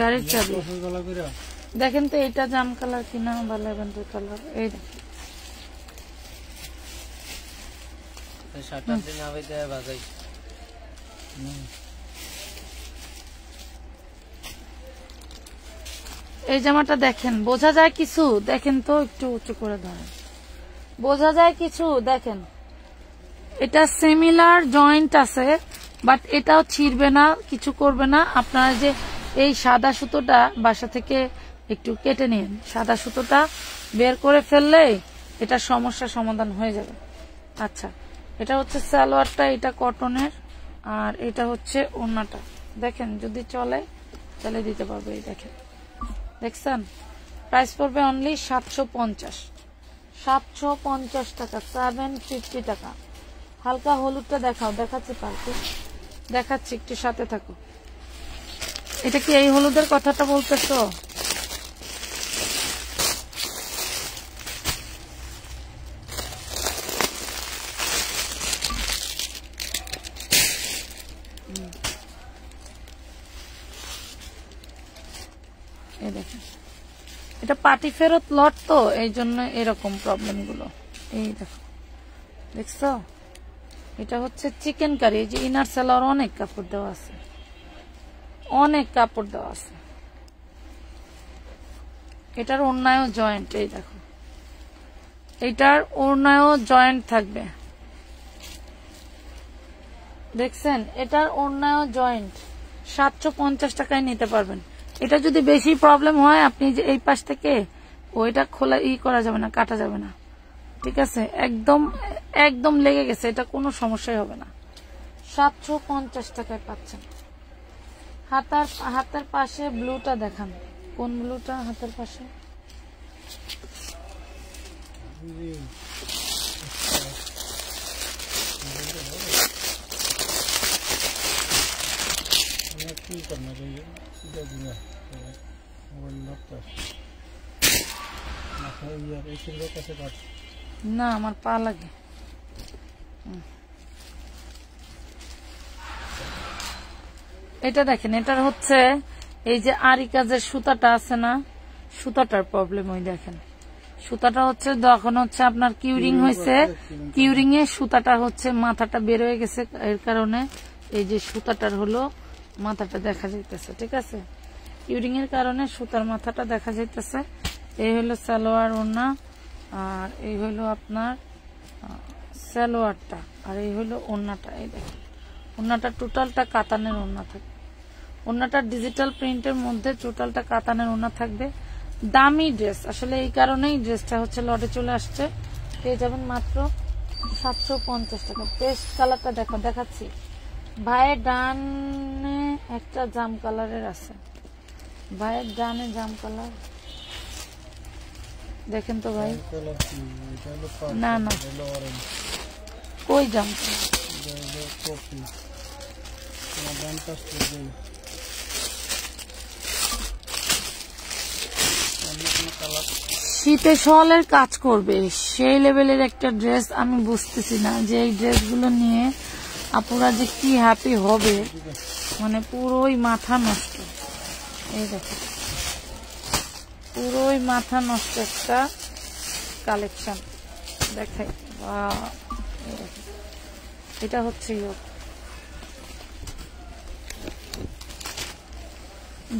[SPEAKER 1] গাড়ির চাবি দেখেন তো, এটা জাম কালার কিনা বা ল্যাভেন্ডার কালার। এই দেখেন এই জামাটা দেখেন, বোঝা যায় কিছু? দেখেন তো একটু উঁচু করে ধরেন, বোঝা যায় কিছু? দেখেন এটা সিমিলার জয়েন্ট আছে, বাট এটাও ছিঁড়বে না, কিছু করবে না। আপনারা যে এই সাদা সুতোটা বাসা থেকে একটু কেটে নিন, সাদা সুতোটা বের করে ফেললে এটা সমস্যা সমাধান হয়ে যাবে। আচ্ছা, এটা হচ্ছে সালোয়ারটা, এটা কটনের, আর এটা হচ্ছে ওড়নাটা। দেখেন যদি চলে তাহলে দিতে পারবে। এই দেখেন, দেখছেন? প্রাইস পড়বে অনলি 750। 750 টাকা, 750 টাকা। হালকা হলুদটা দেখাও, দেখাচ্ছি পার্কে, দেখাচ্ছি, একটু সাথে থাকো। এটা কি এই হলুদের কথাটা বলতেছো? দেখেন এটা পার্টি ফেরত লট, তো এই জন্য এরকম প্রবলেম গুলো। এই দেখো, দেখছো? এটা হচ্ছে চিকেন কারি। এই যে ইনার সেলার অনেক কাপড় দেওয়া আছে, অনেক কাপড় দেওয়া আছে। এটার ওড়নায়ও জয়েন্ট। এই দেখো, এটার ওড়নায়ও জয়েন্ট থাকবে, দেখছেন? এটার ওড়নায়ও জয়েন্ট। 750 টাকায় নিতে পারবেন। এটা যদি বেশি প্রবলেম হয়, আপনি যে এই পাশ থেকে ওইটা খোলা করা যাবে না, কাটা যাবে না, ঠিক আছে? একদম একদম লেগে গেছে, এটা কোনো সমস্যাই হবে না। 750 টাকায় পাচ্ছেন। হাতের পাশে ব্লুটা দেখান, কোন ব্লুটা হাতের পাশে? না, আমার পা লাগে। এটা দেখেন, এটার হচ্ছে এই যে আরি কাজের সুতাটা আছে না, সুতাটার প্রবলেম। ওই দেখেন সুতাটা হচ্ছে যখন হচ্ছে আপনার কিউরিং হয়েছে, কিউরিং এ সুতাটা হচ্ছে মাথাটা বের হয়ে গেছে, এর কারণে এই যে সুতাটার হলো মাথাটা দেখা যাইতেছে, ঠিক আছে? কিউরিং এর কারণে সুতার মাথাটা দেখা যাইতেছে। এই হলো সালোয়ার ওড়না, আর এই হলো আপনার সালোয়ারটা, আর এই হলো ওড়নাটা। এই দেখেন ওড়নাটা টোটালটা কাতানের ওড়না থাকবে, ওড়নাটা ডিজিটাল প্রিন্টের মধ্যে টোটালটা কাতানের ওড়না থাকবে। দামি ড্রেস, আসলে এই কারণেই ড্রেসটা হচ্ছে লটে চলে আসছে। পেয়ে যাবেন মাত্র 750 টাকা। পেস্ট কালারটা দেখাচ্ছি। ভাইয়ের ডানে একটা জাম কালারের আছে, ভাইয়ের ডানে জাম কালার দেখেন তো ভাই। না না কই জাম শীতে শলের কাজ করবে সেই লেভেলের একটা ড্রেস। আমি বুঝতেছি না যে এই ড্রেসগুলো নিয়ে আপুরা যে কি হ্যাপি হবে, মানে পুরোই মাথা নষ্ট। এই দেখো পুরোই মাথা নষ্ট একটা কালেকশন দেখাই। এটা হচ্ছে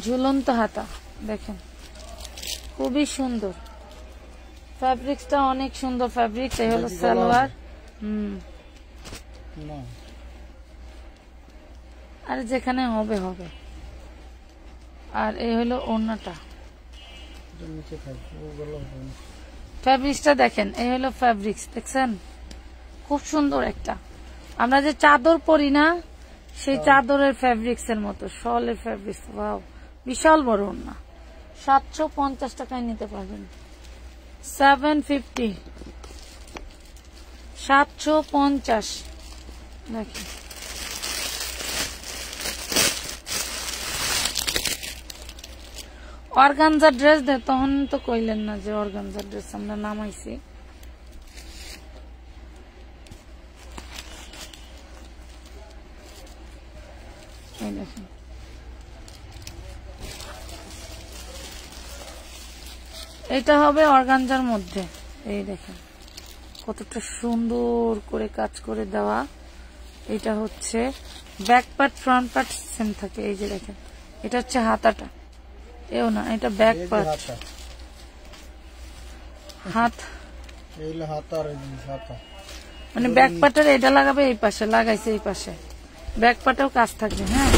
[SPEAKER 1] ঝুলন্ত হাতা, দেখেন খুবই সুন্দর ফ্যাব্রিক্সটা, অনেক সুন্দর ফ্যাব্রিক্স। এই হলো সালোয়ার। আর যেখানে হবে হবে। আর এই হলো ওড়নাটা, ফ্যাব্রিক্সটা দেখেন। এই হলো ফ্যাব্রিক্স, দেখছেন খুব সুন্দর একটা। আমরা যে চাদর পরি না, সেই চাদরের ফ্যাব্রিক্স এর মতো শলের ফ্যাব্রিক্স। ওয়াও, বিশাল বড় ওড়না। 750 টাকায় নিতে পারবেন। 750, 750 দেখেন। অর্গানজা ড্রেস দে, তখন তো কইলেন না যে অর্গানজা ড্রেস আমরা নামাইছি। এই দেখেন এটা হবে অর্গানজার মধ্যে। এই দেখেন কতটা সুন্দর করে কাজ করে দেওয়া। এটা হচ্ছে back part, front part same থাকে। এই যে দেখেন এটা হচ্ছে হাতাটা, এও না এটা ব্যাক পার্ট, হাত মানে ব্যাক পার্টের এটা লাগাবে এই পাশে, লাগাইছে এই পাশে, ব্যাক পার্টেও কাজ থাকবে। হ্যাঁ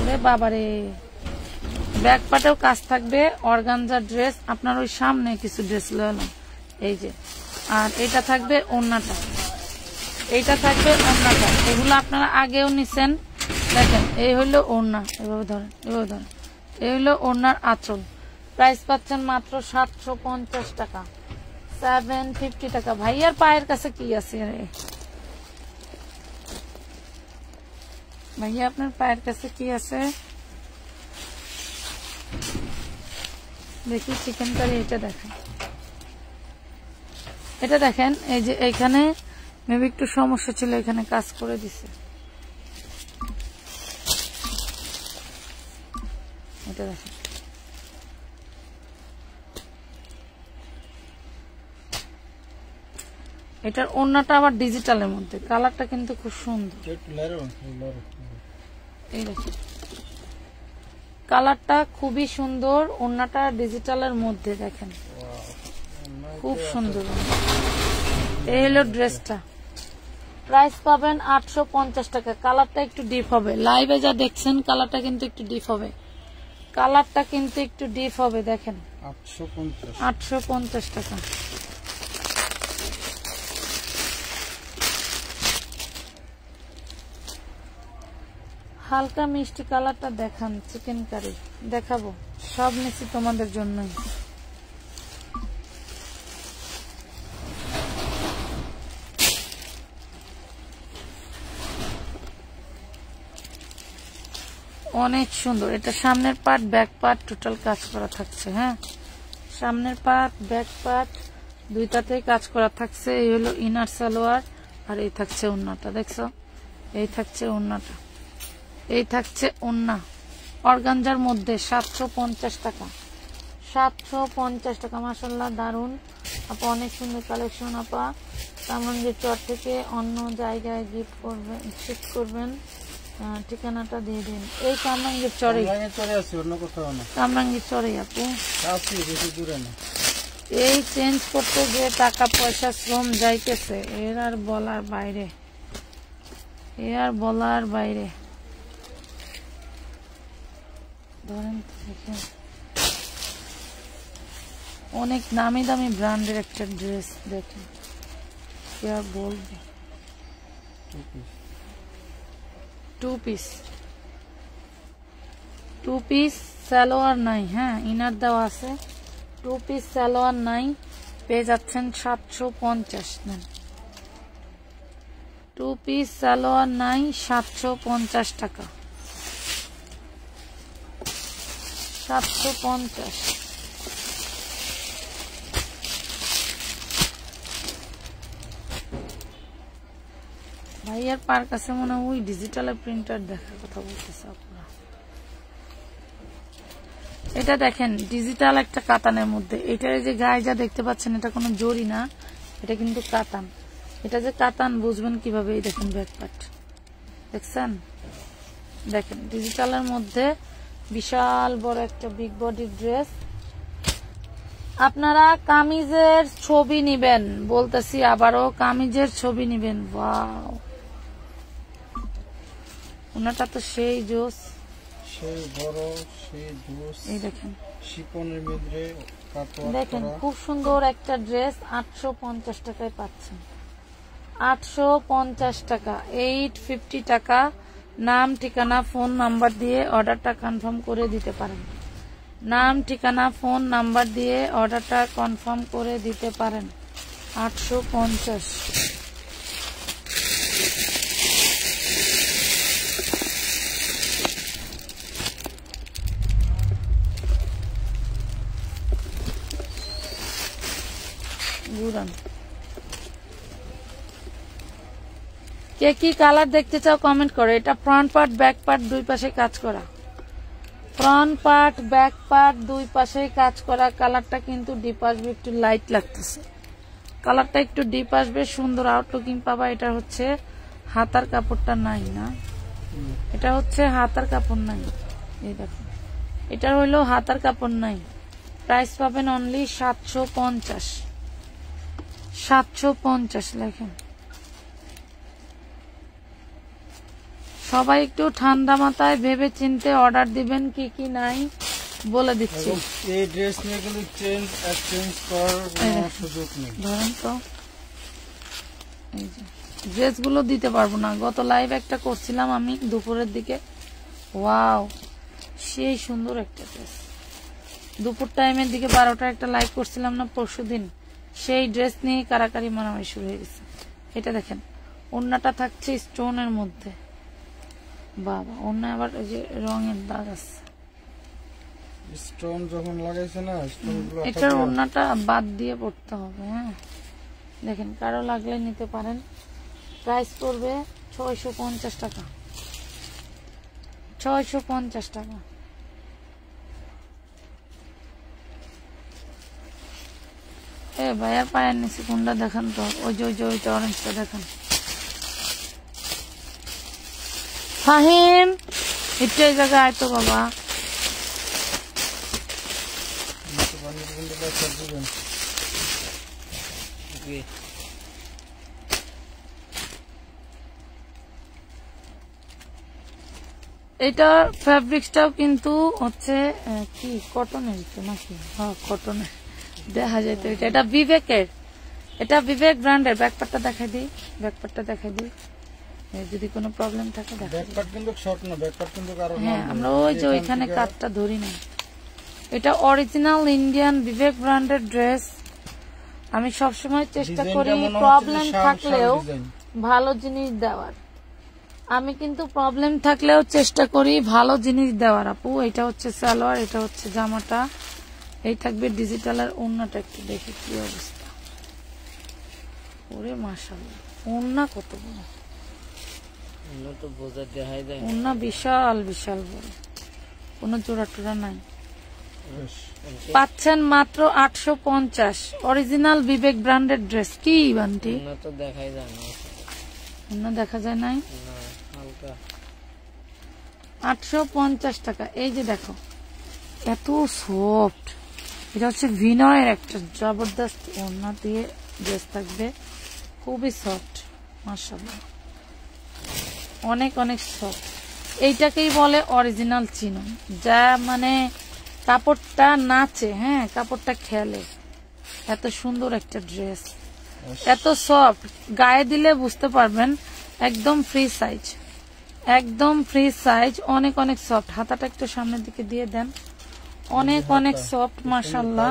[SPEAKER 1] ওরে বাবারে, ব্যাক পার্টেও কাজ থাকবে। অর্গানজা ড্রেস আপনার ওই সামনে কিছু ড্রেস লইলাম, এই যে। আর এটা থাকবে ওড়নাটা, এইটা থাকবে ওড়নাটা। এগুলো আপনারা আগেও নিছেন। দেখেন এই হইলো ওড়না, এভাবে ধরেন, এভাবে ধরেন। এই হইলো ওড়নার আঁচল। প্রাইস পাচ্ছেন মাত্র 750 টাকা, 750 টাকা। ভাইয়ার পায়ের কাছে কি আছে রে ভাইয়া, আপনার পায়ের কাছে কি আছে দেখি। চিকেন কারি, এটা দেখেন, এটা দেখেন। এই যে এইখানে মেবি একটু সমস্যা ছিল, এখানে কাজ করে দিছে। এটা দেখেন এটার ওড়নাটা আবার ডিজিটালের মধ্যে, কালারটা কিন্তু খুব সুন্দর। এই দেখেন কালারটা খুবই সুন্দর, ওড়নাটা ডিজিটালের মধ্যে দেখেন খুব সুন্দর। এই হলো ড্রেসটা। প্রাইস পাবেন 850 টাকা। কালারটা একটু ডিপ হবে, লাইভে যা দেখছেন কালারটা কিন্তু একটু ডিপ হবে, কালারটা কিন্তু একটু ডিপ হবে। দেখেন 850 টাকা। হালকা মিষ্টি কালারটা দেখান, চিকেন কারি দেখাবো, সব নিচ্ছি তোমাদের জন্যই। অনেক সুন্দর। এটা সামনের পার্ট, ব্যাক পার্ট টোটাল কাজ করা থাকছে। হ্যাঁ সামনের পার্ট, ব্যাক পার্ট দুইটাতেই কাজ করা থাকছে। এই হলো ইনার সালোয়ার, আর এই থাকছে ওড়নাটা, দেখছো? এই থাকছে ওড়নাটা, এই থাকছে ওড়না। অর্গানজার মধ্যে 750 টাকা, 750 টাকা। মাশাআল্লাহ দারুন আপা, অনেক সুন্দর কালেকশন আপা। কামরাঙ্গীর চর থেকে অন্য জায়গায় গিফট করবেন, শিফট করবেন, ঠিকানাটা দিয়ে দিন। এই কামরাঙ্গীর চরে, কামরাঙ্গীর চরে আপু, এই চেঞ্জ করতে যে টাকা পয়সা শ্রম যাইতেছে এর আর বলার বাইরে, ধরেন দেখেন অনেক নামি দামি ব্র্যান্ডের একটা ড্রেস দেখেন, কি আর বলবো। 2 পিস সালোয়ার নাই, হ্যাঁ ইনার দেওয়া আছে। 2 পিস সালোয়ার নাই, পেয়ে যাচ্ছেন 750। নেন 2 পিস সালোয়ার নাই, 750 টাকা, 750। ভাইয়ার পার কাছে মনে হয় ওই ডিজিটালের প্রিন্টার দেখার কথা বলতেছে আপনারা। এটা দেখেন ডিজিটাল একটা কাতানের মধ্যে, এটার যে গায়ে যা দেখতে পাচ্ছেন এটা কোনো জরি না, এটা কিন্তু কাতান। এটা যে কাতান বুঝবেন কিভাবে, এই দেখেন ব্যাক পার্ট দেখছেন, দেখেন ডিজিটালের মধ্যে বিশাল বড় একটা বিগ বডি ড্রেস। আপনারা কামিজের ছবি নিবেন, বলতেছি আবারও কামিজের ছবি নিবেন। ওয়াও, ওনাটা তো সেই জোস,
[SPEAKER 2] সেই বড়, সেই জোস।
[SPEAKER 1] এই দেখেন
[SPEAKER 2] শিপনের মধ্যে কাটওয়ার্ক
[SPEAKER 1] দেখেন
[SPEAKER 2] করা।
[SPEAKER 1] খুব সুন্দর একটা ড্রেস 850 টাকায় পাচ্ছেন, 850 টাকা, 850 টাকা। নাম ঠিকানা ফোন নাম্বার দিয়ে অর্ডারটা কনফার্ম করে দিতে পারেন, নাম ঠিকানা ফোন নাম্বার দিয়ে অর্ডারটা কনফার্ম করে দিতে পারেন। 850। ঘুরান। কে কি কালার দেখতে চাও কমেন্ট করো। এটা ফ্রন্ট পার্ট ব্যাক পার্ট দুই পাশে কাজ করা, ফ্রন্ট পার্ট ব্যাক পার্ট দুই পাশে কাজ করা। কালারটা কিন্তু ডিপ আসবে, একটু লাইট লাগতেছে, কালারটা একটু ডিপ আসবে, সুন্দর আউটলুকিং পাবা। এটা হচ্ছে হাতার কাপড়টা নাই না, এটা হচ্ছে হাতার কাপড় নাই, এই দেখো এটা হইলো হাতার কাপড় নাই। প্রাইস পাবেন অনলি 750, 750 লেখেন। সবাই একটু ঠান্ডা মাথায় ভেবে চিনতে অর্ডার দিবেন, কি কি নাই বলে দিচ্ছি।
[SPEAKER 2] এই ড্রেস নিয়ে কিন্তু চেঞ্জ এক্সচেঞ্জ করার কোনো সুযোগ নেই।
[SPEAKER 1] ধরেন তো এই যে ড্রেসগুলো দিতে পারবো না, গত লাইভ একটা করছিলাম আমি দুপুরের দিকে, ওয়াও সেই সুন্দর একটা ড্রেস। দুপুর টাইমের দিকে 12টার একটা লাইভ করছিলাম না পরশুদিন, সেই ড্রেস নিয়ে কারাকারি মারামারি শুরু হয়ে গেছে। এটা দেখেন ওড়নাটা থাকছে স্টোনের মধ্যে, বাবা ওড়না আবার এই যে রঙের দাগ আছে,
[SPEAKER 2] স্টোন যখন লাগাইছে না স্টোনগুলো
[SPEAKER 1] এটার ওড়নাটা বাদ দিয়ে পড়তে হবে। হ্যাঁ দেখেন কারো লাগলে নিতে পারেন। প্রাইস পড়বে 650 টাকা, 650 টাকা। এ ভাইয়ার পায়ের নিচে কোনটা দেখান তো, ওই যে ওইটা অরেঞ্জটা দেখান। ফাহিম একটু এই জায়গায় আয় তো বাবা। এটার ফ্যাব্রিক্সটাও কিন্তু হচ্ছে কি কটনের নাকি, হ্যাঁ কটনের দেখা যায় তো। এটা বিবেকের, এটা বিবেক ব্র্যান্ডের। ব্যাকপার্টটা দেখাই দিই, ব্যাকপার্টটা দেখাই দিই, যদি কোনো প্রবলেম থাকে দেখাই।
[SPEAKER 2] ব্যাকপার্ট কিন্তু শর্ট না, ব্যাকপার্ট কিন্তু আরো
[SPEAKER 1] হ্যাঁ আমরা ওই যে ওইখানে কাটটা ধরি না। এটা অরিজিনাল ইন্ডিয়ান বিবেক ব্র্যান্ডের ড্রেস। আমি সবসময় চেষ্টা করি প্রবলেম থাকলেও ভালো জিনিস দেওয়ার, আমি কিন্তু প্রবলেম থাকলেও চেষ্টা করি ভালো জিনিস দেওয়ার। আপু এটা হচ্ছে সালোয়ার, এটা হচ্ছে জামাটা, এই থাকবে ডিজিটালের। ওড়নাটা একটু দেখি কি অবস্থা, ওরে মাশাআল্লাহ ওড়না কত বড়, ওড়না বিশাল বিশাল বড়, কোনো জোড়া টোড়া নাই। পাচ্ছেন মাত্র 850, অরিজিনাল বিবেক ব্র্যান্ডের ড্রেস। কি বান্টি ওড়না দেখা যায় নাই, 850 টাকা। এই যে দেখো এত সফট, এটা হচ্ছে ভিনয়ের একটা জবরদস্ত ওড়না দিয়ে ড্রেস থাকবে, খুবই সফট মাশাআল্লাহ, অনেক অনেক সফট। এইটাকেই বলে অরিজিনাল চিনন, যা মানে কাপড়টা নাচে, হ্যাঁ কাপড়টা খেলে। এত সুন্দর একটা ড্রেস, এত সফট, গায়ে দিলে বুঝতে পারবেন একদম ফ্রি সাইজ, একদম ফ্রি সাইজ, অনেক অনেক সফট। হাতাটা একটু সামনের দিকে দিয়ে দেন, অনেক অনেক সফট মাশাআল্লাহ।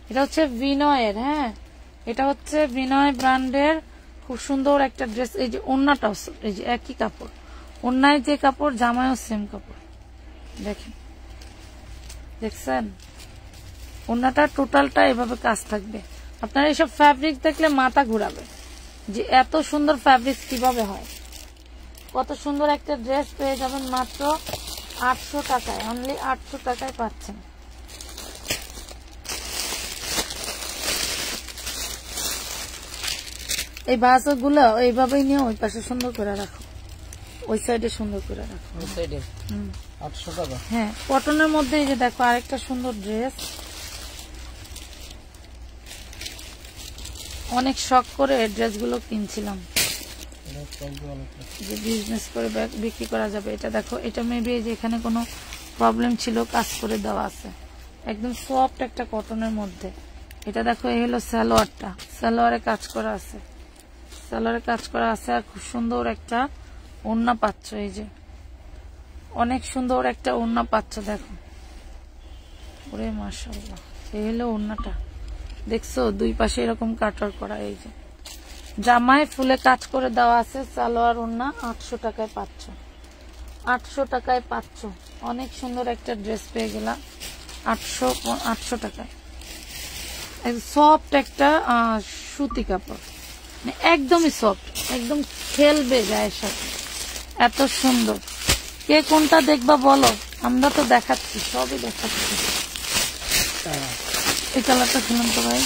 [SPEAKER 1] এটা হচ্ছে বিনয়ের, হ্যাঁ এটা হচ্ছে বিনয় ব্র্যান্ডের খুব সুন্দর একটা ড্রেস। এই যে ওড়নাটাও এই যে একই কাপড়, ওড়নায় যে কাপড় জামায়ও সেম কাপড়, দেখেন দেখছেন ওড়নাটা টোটালটা এভাবে কাজ থাকবে। আপনারা এইসব ফ্যাব্রিক দেখলে মাথা ঘুরাবে যে এত সুন্দর ফ্যাব্রিক কিভাবে হয়। কত সুন্দর একটা ড্রেস পেয়ে যাবেন মাত্র 800 টাকায়, অনলি 800 টাকায় পাচ্ছেন। এই বাজাগুলো এইভাবেই নিয়ে ওই পাশে সুন্দর করে রাখো, ওই সাইডে সুন্দর করে রাখো,
[SPEAKER 2] ওই সাইডে 800 টাকা।
[SPEAKER 1] হ্যাঁ কটনের মধ্যে এই যে দেখো আরেকটা সুন্দর ড্রেস, অনেক শখ করে এই ড্রেসগুলো কিনছিলাম যে বিজনেস করে বিক্রি করা যাবে। এটা দেখো, এটা মেবি যে এখানে কোনো প্রবলেম ছিল, কাজ করে দেওয়া আছে, একদম সফট একটা কটনের মধ্যে। এটা দেখো এই হলো সালোয়ারটা, সালোয়ারে কাজ করা আছে, সালোয়ারে কাজ করা আছে, আর খুব সুন্দর একটা ওড়না পাচ্ছ, এই যে অনেক সুন্দর একটা ওড়না পাচ্ছ দেখো, ওরে মাশাআল্লাহ। এই হলো ওড়নাটা, দেখছো দুই পাশে এরকম কাটার করা, এই যে জামায় ফুলে কাজ করে দেওয়া আছে, সালোয়ার ওড়না 800 টাকায় পাচ্ছ, 800 টাকায় পাচ্ছ। অনেক সুন্দর একটা ড্রেস পেয়ে গেলাম 800 টাকায়। সফট একটা সুতি কাপড়, একদমই সফট, একদম খেলবে গায়ের সাথে, এত সুন্দর। কে কোনটা দেখবা বলো, আমরা তো দেখাচ্ছি, সবই দেখাচ্ছি। এই কালারটা ছিলাম তো ভাই,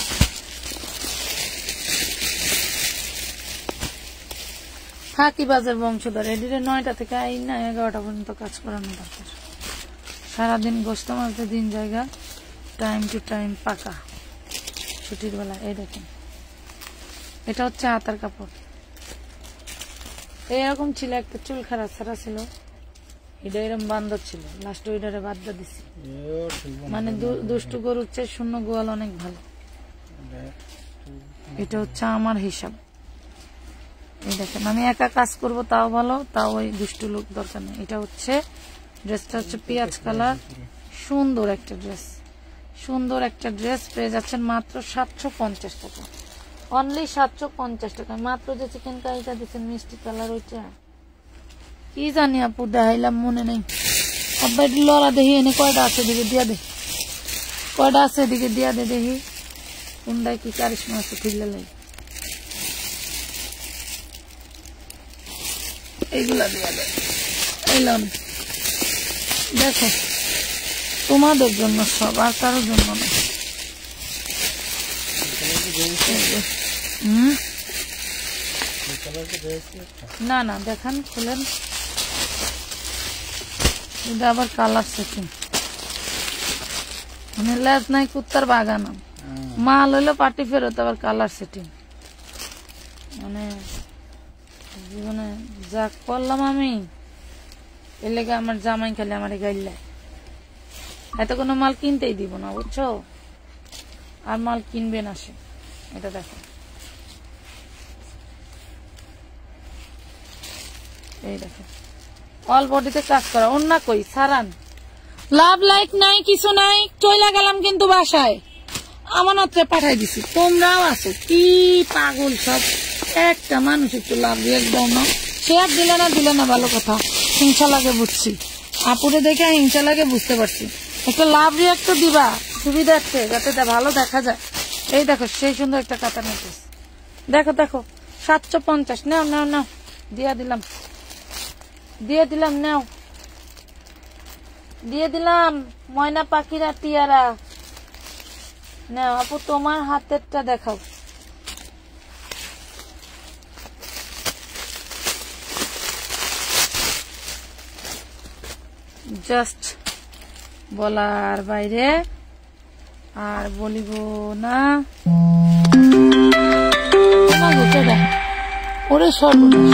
[SPEAKER 1] থাকি বাজার বংশধর, এদিকে 9টা থেকে 11টা পর্যন্ত কাজ করানো দরকার। সারাদিন গোস্ত মারতে দিন জায়গা, টাইম টু টাইম পাকা ছুটির বেলা। এই দেখেন এটা হচ্ছে হাতার কাপড়, এরকম ছিল, একটা চুল খারাপ ছাড়া ছিল, এটা এরকম বান্দর ছিল, লাস্ট ওইটারে বাদ দিছি। মানে দুষ্টু গরুর চেয়ে শূন্য গোয়াল অনেক ভালো। এটা হচ্ছে আমার হিসাব। এই দেখেন আমি একা কাজ করব তাও ভালো, তাও ওই দুষ্টু লোক দরকার নেই। এটা হচ্ছে ড্রেসটা হচ্ছে পেঁয়াজ কালার, সুন্দর একটা ড্রেস, সুন্দর একটা ড্রেস পেয়ে যাচ্ছেন মাত্র 750 টাকা, অনলি 750 টাকা। মাত্র যে চিকেন কারিটা দিচ্ছেন মিষ্টি কালার, ওইটা কি জানি আপু দেখাইলাম মনে নেই। আব্বা একটু লড়া দেখি, এনে কয়টা আছে দিকে দিয়া দে, কয়টা আছে এদিকে দিয়া দে, দেখি কোনটায় কি কারিশমা আছে ঠিকলে লাগে, এইগুলা দিয়া দেয়। এলাম দেখো তোমাদের জন্য সব, আর কারোর জন্য না। না না দেখান, খুলেন, এটা আবার কালার সেটিং, মানে লেজ নাই কুত্তার বাগান, মাল হইলো পার্টি ফেরত, আবার কালার সেটিং। মানে জীবনে যা করলাম আমি, এর লেগে আমার জামাই খালি আমার গাইলায়, এত কোনো মাল কিনতেই দিব না বুঝছো, আর মাল কিনবে না সে। এটা দেখো, এই দেখো অল বডিতে কাজ করা, অন্য কই সারান, লাভ লাইক নাই, কিছু নাই, চইলা গেলাম কিন্তু বাসায় আমানতে পাঠাই দিছি। তোমরাও আছো কি পাগল সব, একটা মানুষ একটু লাভ রিয়েক্ট দাও না, শেয়ার দিলে না ভালো কথা, হিংসা লাগে বুঝছি, আপুরে দেখে হিংসা লাগে বুঝতে পারছি, একটা লাভ রিয়েক্ট তো দিবা সুবিধার্থে, যাতে ভালো দেখা যায়। এই দেখো সেই সুন্দর একটা কাতা নেকলেস, দেখো দেখো 750, নাও নাও নাও, দিয়ে দিলাম নাও, দিয়ে দিলাম ময়না পাখিরা টিয়ারা। নাও আপু তোমার হাতেরটা দেখাও, জাস্ট বলার বাইরে, আর বলিব না। ওরে সর্বনাশ,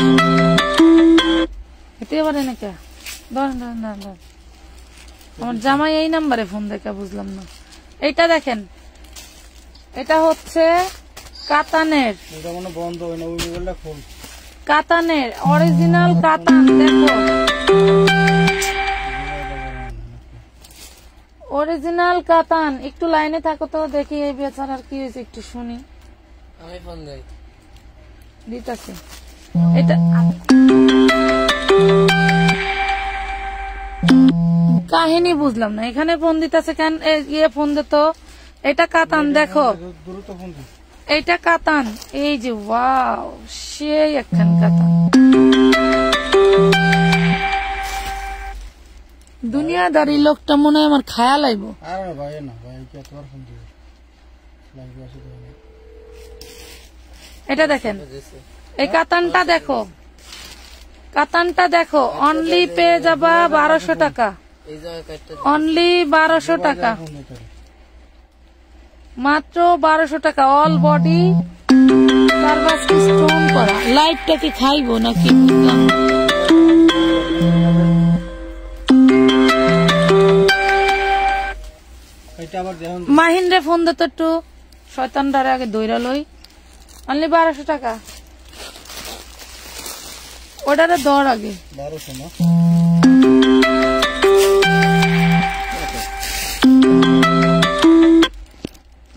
[SPEAKER 1] এতে পারে না কে? ধরেন ধরেন ধরেন ধরেন। আমার জামাই এই নাম্বারে ফোন দেখা, বুঝলাম না। এইটা দেখেন, এটা হচ্ছে কাতানের,
[SPEAKER 2] এটা মনে বন্ধ হয় না, ওই মোবাইলটা খোল।
[SPEAKER 1] কাতানের অরিজিনাল কাতান, দেখো অরিজিনাল কাতান। একটু লাইনে থাকো তো, দেখি এই বেচারার কি হয়েছে, একটু শুনি।
[SPEAKER 3] আমি ফোন দেই
[SPEAKER 1] দিতেছি। এটা কাহিনী বুঝলাম না, এখানে ফোন দিতেছে কেন? ইয়ে ফোন দিত। এটা কাতান, দেখো
[SPEAKER 2] দ্রুত ফোন দিন।
[SPEAKER 1] এইটা কাতান, এই যে ওয়াও, সেই একখান কাতান। দুনিয়াদারি লোকটা মনে হয় আমার খায়া লাইব।
[SPEAKER 2] আরে ভাই না ভাই, কি তোমার ফোন দিবে লাগবে আসলে।
[SPEAKER 1] এটা দেখেন, এই কাতানটা দেখো, কাতানটা দেখো, অনলি পেয়ে যাবা 1200 টাকা,
[SPEAKER 3] এই জায়গায় কাটতে
[SPEAKER 1] অনলি 1200 টাকা, মাত্র 1200 টাকা। অল বডি সার্ভাস স্টোন করা। লাইটটা কি খাইবো নাকি?
[SPEAKER 2] এটা আবার দেখুন,
[SPEAKER 1] মাহিন্দ্রে ফোন দিত একটু, শয়তানটারে আগে দইরা লই। অনলি 1200 টাকা, ওটারে দর আগে
[SPEAKER 2] 1200 না।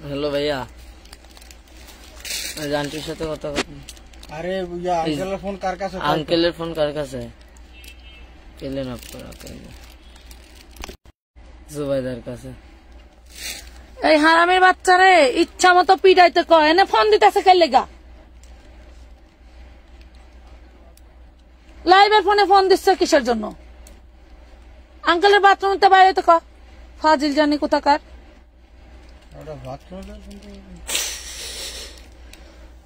[SPEAKER 3] হ্যালো ভাইয়া, আন্টির সাথে কথা বল।
[SPEAKER 2] আরে ইয়া আঙ্কেলের ফোন কার কাছে?
[SPEAKER 3] আঙ্কেলের ফোন কার কাছে? কেলেন আপনারা জুবাইদার কাছে।
[SPEAKER 1] এই হারামের বাচ্চারে ইচ্ছা মতো পিটাইতে কয়, এনে ফোন দিতেছে কে লেগা? লাইভের ফোনে ফোন দিচ্ছে কিসের জন্য? আঙ্কেলের বাথরুমতে বাইরে তো ক, ফাজিল জানি কোথাকার।
[SPEAKER 2] ওটা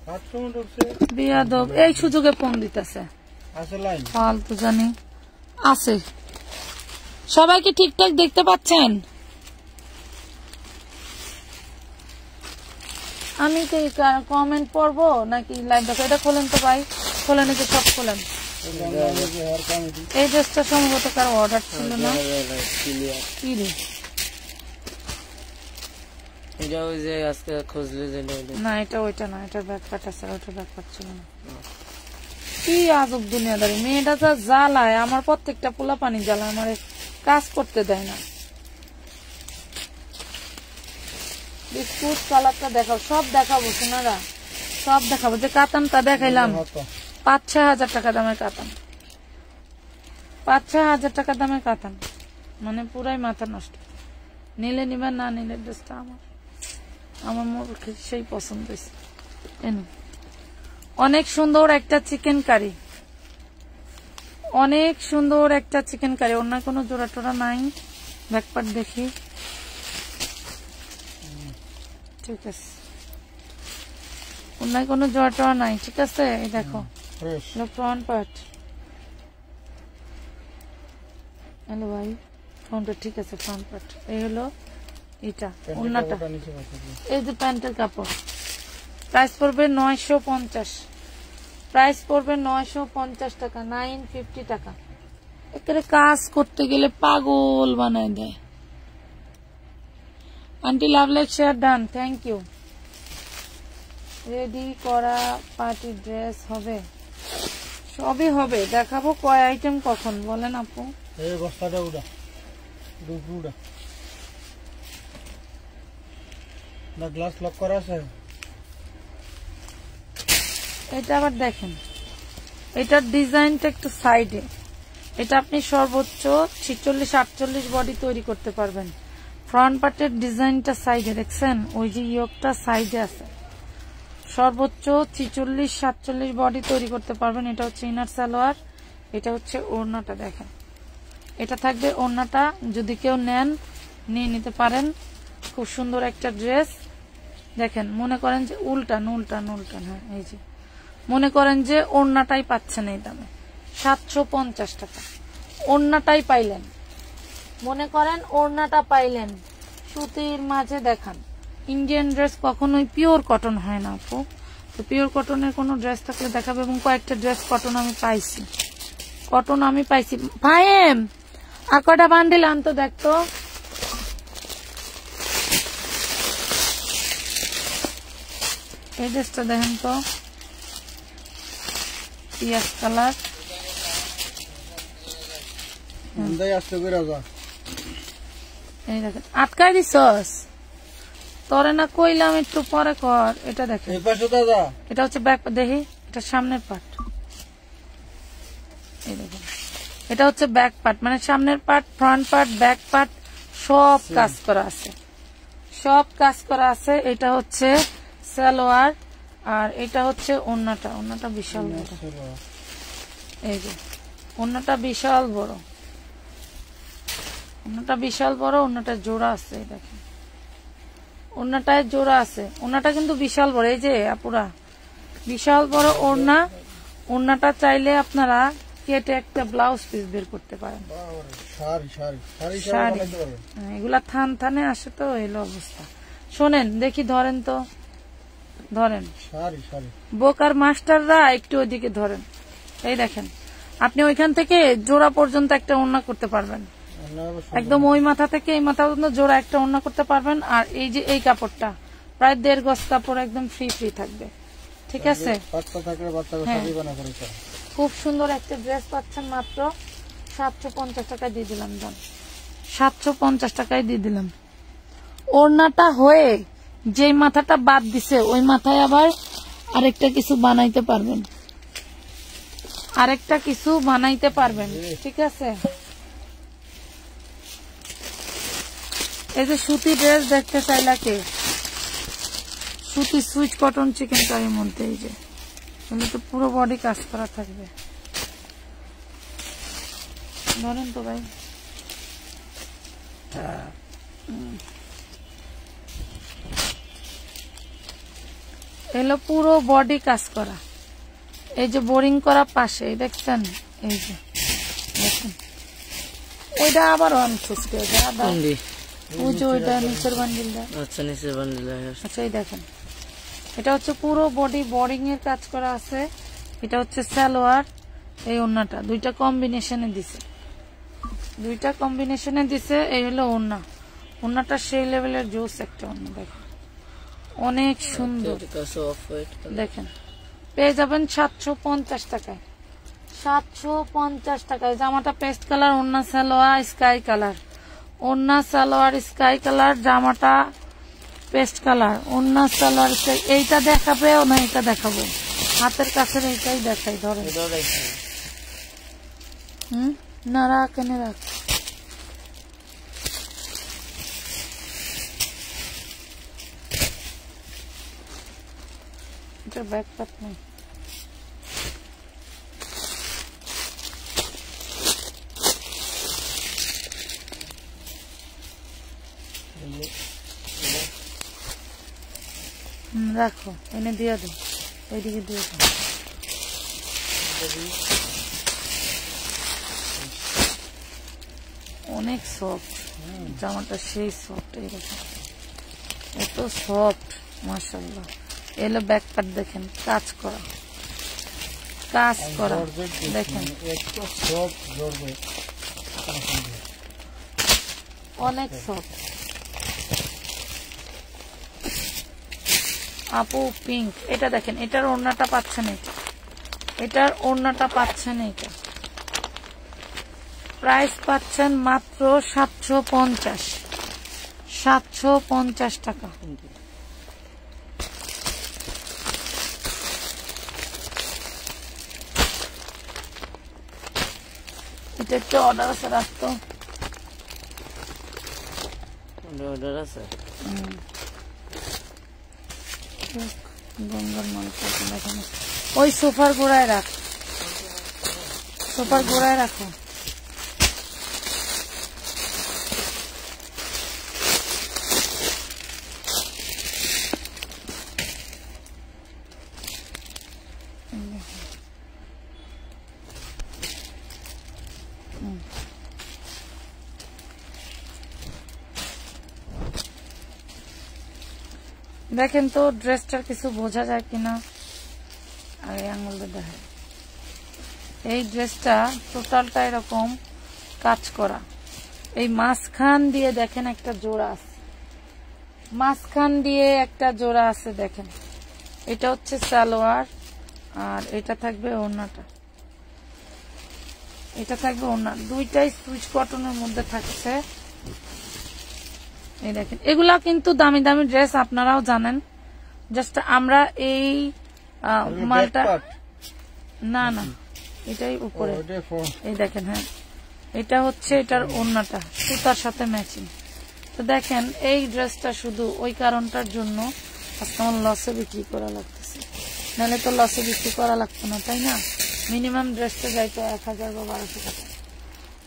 [SPEAKER 2] বাথরুমে ঢুকছে
[SPEAKER 1] বিয়াদব, এই সুযোগে ফোন দিতেছে।
[SPEAKER 2] আসলে লাইন
[SPEAKER 1] ফালতু জানি আছে। সবাইকে ঠিকঠাক দেখতে পাচ্ছেন? আমি কি কমেন্ট পড়বো নাকি লাইভ দেখো? এটা খোলেন তো ভাই, খোলেন, এই যে সব খোলেন। এই ড্রেসটা সম্ভবত কার অর্ডার ছিল না? কি রে?
[SPEAKER 3] এটা ওই যে আজকে খুঁজলে যে
[SPEAKER 1] না, এটা ওইটা না, এটার ব্যাকপার্ট আছে, ওইটার ব্যাকপার্ট ছিল না। কি আজব দুনিয়াদারি, মেয়েটা যা জ্বালায়, আমার প্রত্যেকটা পোলা পানি জ্বালায়, আমার কাজ করতে দেয় না। বিস্কুট কালারটা দেখাও, সব দেখাবো সোনারা, সব দেখাবো। যে কাতানটা দেখাইলাম 5-6 হাজার টাকা দামের কাতান, 5-6 হাজার টাকা দামের কাতান, মানে পুরাই মাথা নষ্ট। নিলে নিবেন, না নিলে ড্রেসটা আমার মুখে সেই পছন্দ হয়েছে। অনেক সুন্দর একটা চিকেন কারি, অনেক সুন্দর একটা চিকেন কারি। অন্য কোনো জোড়া টোড়া নাই, ব্যাকপার্ট দেখি। ঠিক আছে, অন্য কোনো জোড়া টোড়া নাই, ঠিক আছে। এই দেখো ফ্রন্ট পার্ট। হ্যালো ভাই, ফ্রন্টটা ঠিক আছে, ফ্রন্ট পার্ট। এই হলো এটা, ওন্নাটা, এই যে প্যান্টের কাপড়। প্রাইস পড়বে 950, প্রাইস পড়বে 950 টাকা, 950 টাকা। একেবারে কাজ করতে গেলে পাগল বানায় দেয়। Aunty love like share done, thank you. Ready করা পার্টি ড্রেস হবে? সবই হবে, দেখাবো। কয় আইটেম কখন বলেন আপু?
[SPEAKER 2] এই বস্তাটা উড়া উড়া না, গ্লাস লক করা আছে।
[SPEAKER 1] এটা আবার দেখেন, এটার ডিজাইনটা একটু সাইডে। এটা আপনি সর্বোচ্চ 46-48 বডি তৈরি করতে পারবেন। ফ্রন্ট পার্টের ডিজাইনটা সাইডে দেখছেন, ওই যে ইয়োগটা সাইডে আছে। সর্বোচ্চ 46-47 বডি তৈরি করতে পারবেন। এটা হচ্ছে ইনার সালোয়ার, এটা হচ্ছে ওড়নাটা। দেখেন, এটা থাকবে ওড়নাটা, যদি কেউ নেন নিয়ে নিতে পারেন। খুব সুন্দর একটা ড্রেস। দেখেন, মনে করেন যে উল্টান, হ্যাঁ এই যে মনে করেন যে ওড়নাটাই পাচ্ছেন এই দামে 750 টাকা, ওড়নাটাই পাইলেন মনে করেন ওড়নাটা পাইলেন সুতির মাঝে, দেখান ইন্ডিয়ান ড্রেস কখনোই পিওর কটন হয় না আপু, তো পিওর কটনের কোনো ড্রেস থাকলে দেখাবে, এবং কয়েকটা ড্রেস কটন আমি পাইছি, কটন আমি পাইছি। ভাইয়েম আর কটা বান্ডিল আনতো দেখতো। এই ড্রেসটা দেখেন তো, পিয়াজ কালার,
[SPEAKER 2] আসতে করে যা
[SPEAKER 1] এই দেখেন আটকাই দিছস, তোরে না কইলাম একটু পরে কর। এটা দেখেন,
[SPEAKER 2] এই পাশে দাদা,
[SPEAKER 1] এটা হচ্ছে ব্যাক, দেখি এটা সামনের পার্ট, এই দেখেন এটা হচ্ছে ব্যাক পার্ট, মানে সামনের part, front part, back part সব কাজ করা আছে, সব কাজ করা আছে। এটা হচ্ছে সালোয়ার, আর এটা হচ্ছে ওড়নাটা, ওড়নাটা বিশাল বড়, এই যে ওড়নাটা বিশাল বড়, ওড়নাটা বিশাল বড়, ওড়নাটা জোড়া আছে, এই দেখেন ওড়নাটায় জোড়া আছে, ওড়নাটা কিন্তু বিশাল বড়, এই যে আপুরা বিশাল বড় ওড়না। ওড়নাটা চাইলে আপনারা কেটে একটা ব্লাউজ পিস বের করতে পারেন, শাড়ি। এগুলা থান থানে আসে তো, এলো অবস্থা। শোনেন দেখি, ধরেন তো, ধরেন বোকার মাস্টাররা একটু ওইদিকে ধরেন, এই দেখেন আপনি ওইখান থেকে জোড়া পর্যন্ত একটা ওড়না করতে পারবেন, একদম ওই মাথা থেকে এই মাথা পর্যন্ত জোড়া একটা ওড়না করতে পারবেন। আর এই যে এই কাপড়টা প্রায় 1.5 গজ কাপড়, একদম ফ্রি ফ্রি থাকবে, ঠিক আছে। খুব সুন্দর একটা ড্রেস পাচ্ছেন মাত্র 750 টাকায় দিয়ে দিলাম, দাম 750 টাকায় দিয়ে দিলাম। ওড়নাটা হয়ে যে মাথাটা বাদ দিছে ওই মাথায় আবার আরেকটা কিছু বানাইতে পারবেন, আরেকটা কিছু বানাইতে পারবেন, ঠিক আছে। এই যে সুতি ড্রেস দেখতে চাইলা কে, সুতি সুইচ কটন চিকেন কারির মধ্যে, এই যে এগুলো তো পুরো বডি কাজ করা থাকবে, ধরেন তো ভাই। এগুলো পুরো বডি কাজ করা, এই যে বোরিং করা পাশে, দেখছেন এই যে দেখেন, ওইটা আবার ওইটা নিচের বান্ডিলটা,
[SPEAKER 3] আচ্ছা নিচের বান্ডিল,
[SPEAKER 1] আচ্ছা এই দেখেন এটা হচ্ছে পুরো বডি বোরিং এর কাজ করা আছে। এটা হচ্ছে সালোয়ার, এই ওড়নাটা দুইটা কম্বিনেশনে দিছে, দুইটা কম্বিনেশনে দিছে, এই হলো ওড়না। ওড়নাটা সেই লেভেলের জোস একটা ওড়না, দেখেন অনেক সুন্দর, দেখেন পেয়ে যাবেন 750 টাকায়, 750 টাকায়। জামাটা পেস্ট কালার, ওড়না সালোয়ার স্কাই কালার, ওড়না সালোয়ার স্কাই কালার, জামাটা পেস্ট কালার, ওড়না সালোয়ার স্কাই। এইটা দেখাবে না, এটা দেখাবো, হাতের কাছের এইটাই দেখাই, ধরেন না, রাখ এনে রাখ। এটা ব্যাক পাত নেই, রাখো, এনে দিয়ে দো, এইদিকে দিয়ে দো। অনেক সফট জামাটা, সেই সফট, এইরকম এত সফট মাশাআল্লাহ। এলো ব্যাক পার্ট দেখেন, কাজ করা, কাজ করা, দেখেন অনেক সফট। আপু পিঙ্ক, এটা দেখেন, এটার ওড়নাটা পাচ্ছেন, এটার ওড়নাটা পাচ্ছেন, এটা প্রাইস পাচ্ছেন মাত্র 750 টাকা। এটা একটা অর্ডার আছে, রাখতো
[SPEAKER 3] অর্ডার আছে,
[SPEAKER 1] গঙ্গার মাংস, ওই সোফার গোড়ায় রাখ, সোফার গোড়ায় রাখো। দেখেন তো ড্রেসটার কিছু বোঝা যায় কিনা, আর এই আঙুলটা দেখেন। এই ড্রেসটা টোটালটা এরকম কাজ করা, এই মাঝখান দিয়ে দেখেন একটা জোড়া আছে, মাঝখান দিয়ে একটা জোড়া আছে দেখেন। এটা হচ্ছে সালোয়ার, আর এটা থাকবে ওড়নাটা, এটা থাকবে ওড়না, দুইটাই সুইচ কটনের মধ্যে থাকছে। এই দেখেন, এগুলা কিন্তু দামি দামি ড্রেস, আপনারাও জানেন। জাস্ট আমরা এই মালটা, না না এটাই উপরে, এই দেখেন। হ্যাঁ, এটা হচ্ছে এটার ওড়নাটা সুতার সাথে ম্যাচিং। তো দেখেন এই ড্রেসটা শুধু ওই কারণটার জন্য আজকে আমার লসে বিক্রি করা লাগতেছে, নাহলে তো লসে বিক্রি করা লাগতো না, তাই না? মিনিমাম ড্রেসটা যাইতো 1000 বা 1200 টাকা।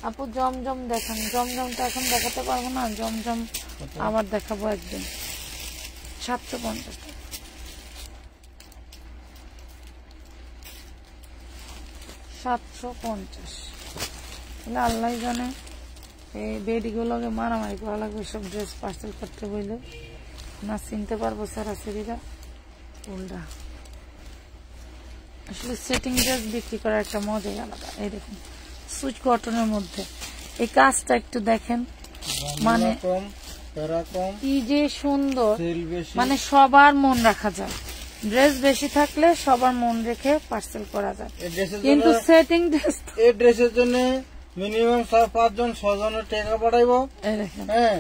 [SPEAKER 1] আপু জমজম দেখান। জমজমটা এখন দেখাতে পারবো না, জমজম আবার দেখাবো একদিন। 750 টাকা। 750। আল্লাহ জানে এই বেডিগুলোকে মারামারি করা লাগবে সব ড্রেস পার্সেল করতে বললে, না চিনতে পারবো সারাসিরা উল্টা। আসলে সেটিং ড্রেস বিক্রি করার একটা মজাই আলাদা। এই দেখুন সুইচ কটনের মধ্যে এই কাজটা একটু দেখেন, মানে কি যে সুন্দর, মানে সবার মন রাখা যায়। ড্রেস বেশি থাকলে সবার মন রেখে পার্সেল করা যায়, কিন্তু সেটিং ড্রেস,
[SPEAKER 2] এই ড্রেসের জন্য মিনিমাম 5 জন 6 জনের টাকা পাঠাইবো। হ্যাঁ,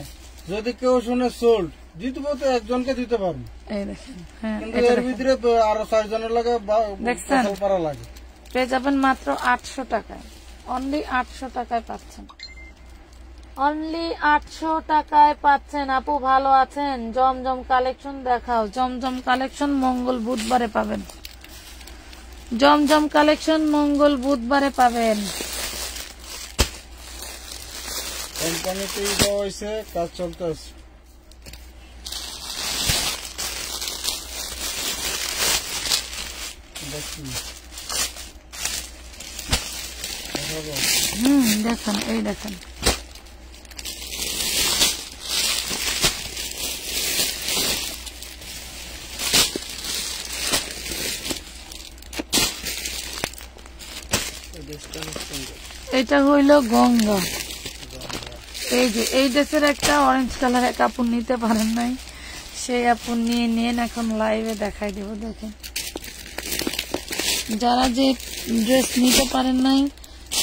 [SPEAKER 2] যদি কেউ শুনে সোল্ড দিতে তো একজনকে দিতে পারবো, কিন্তু এর ভিতরে তো আরো 4 জনের লাগে পারা লাগে।
[SPEAKER 1] পেয়ে যাবেন মাত্র 800 টাকায়, অনলি 800 টাকায় পাচ্ছেন, অনলি 800 টাকায় পাচ্ছেন। আপু ভালো আছেন? জমজম কালেকশন দেখাও। জমজম কালেকশন মঙ্গল বুধবারে পাবেন, জমজম কালেকশন মঙ্গল বুধবারে পাবেন।
[SPEAKER 2] কোম্পানিতেই দেওয়া হয়েছে, কাজ চলতেছে।
[SPEAKER 1] দেখেন, এই দেখেন এটা হইল গঙ্গা। এই যে এই ড্রেসের একটা অরেঞ্জ কালার এক আপু নিতে পারেন নাই, সেই আপু নিয়ে নিন, এখন লাইভে দেখাই দেব। দেখেন, যারা যে ড্রেস নিতে পারেন নাই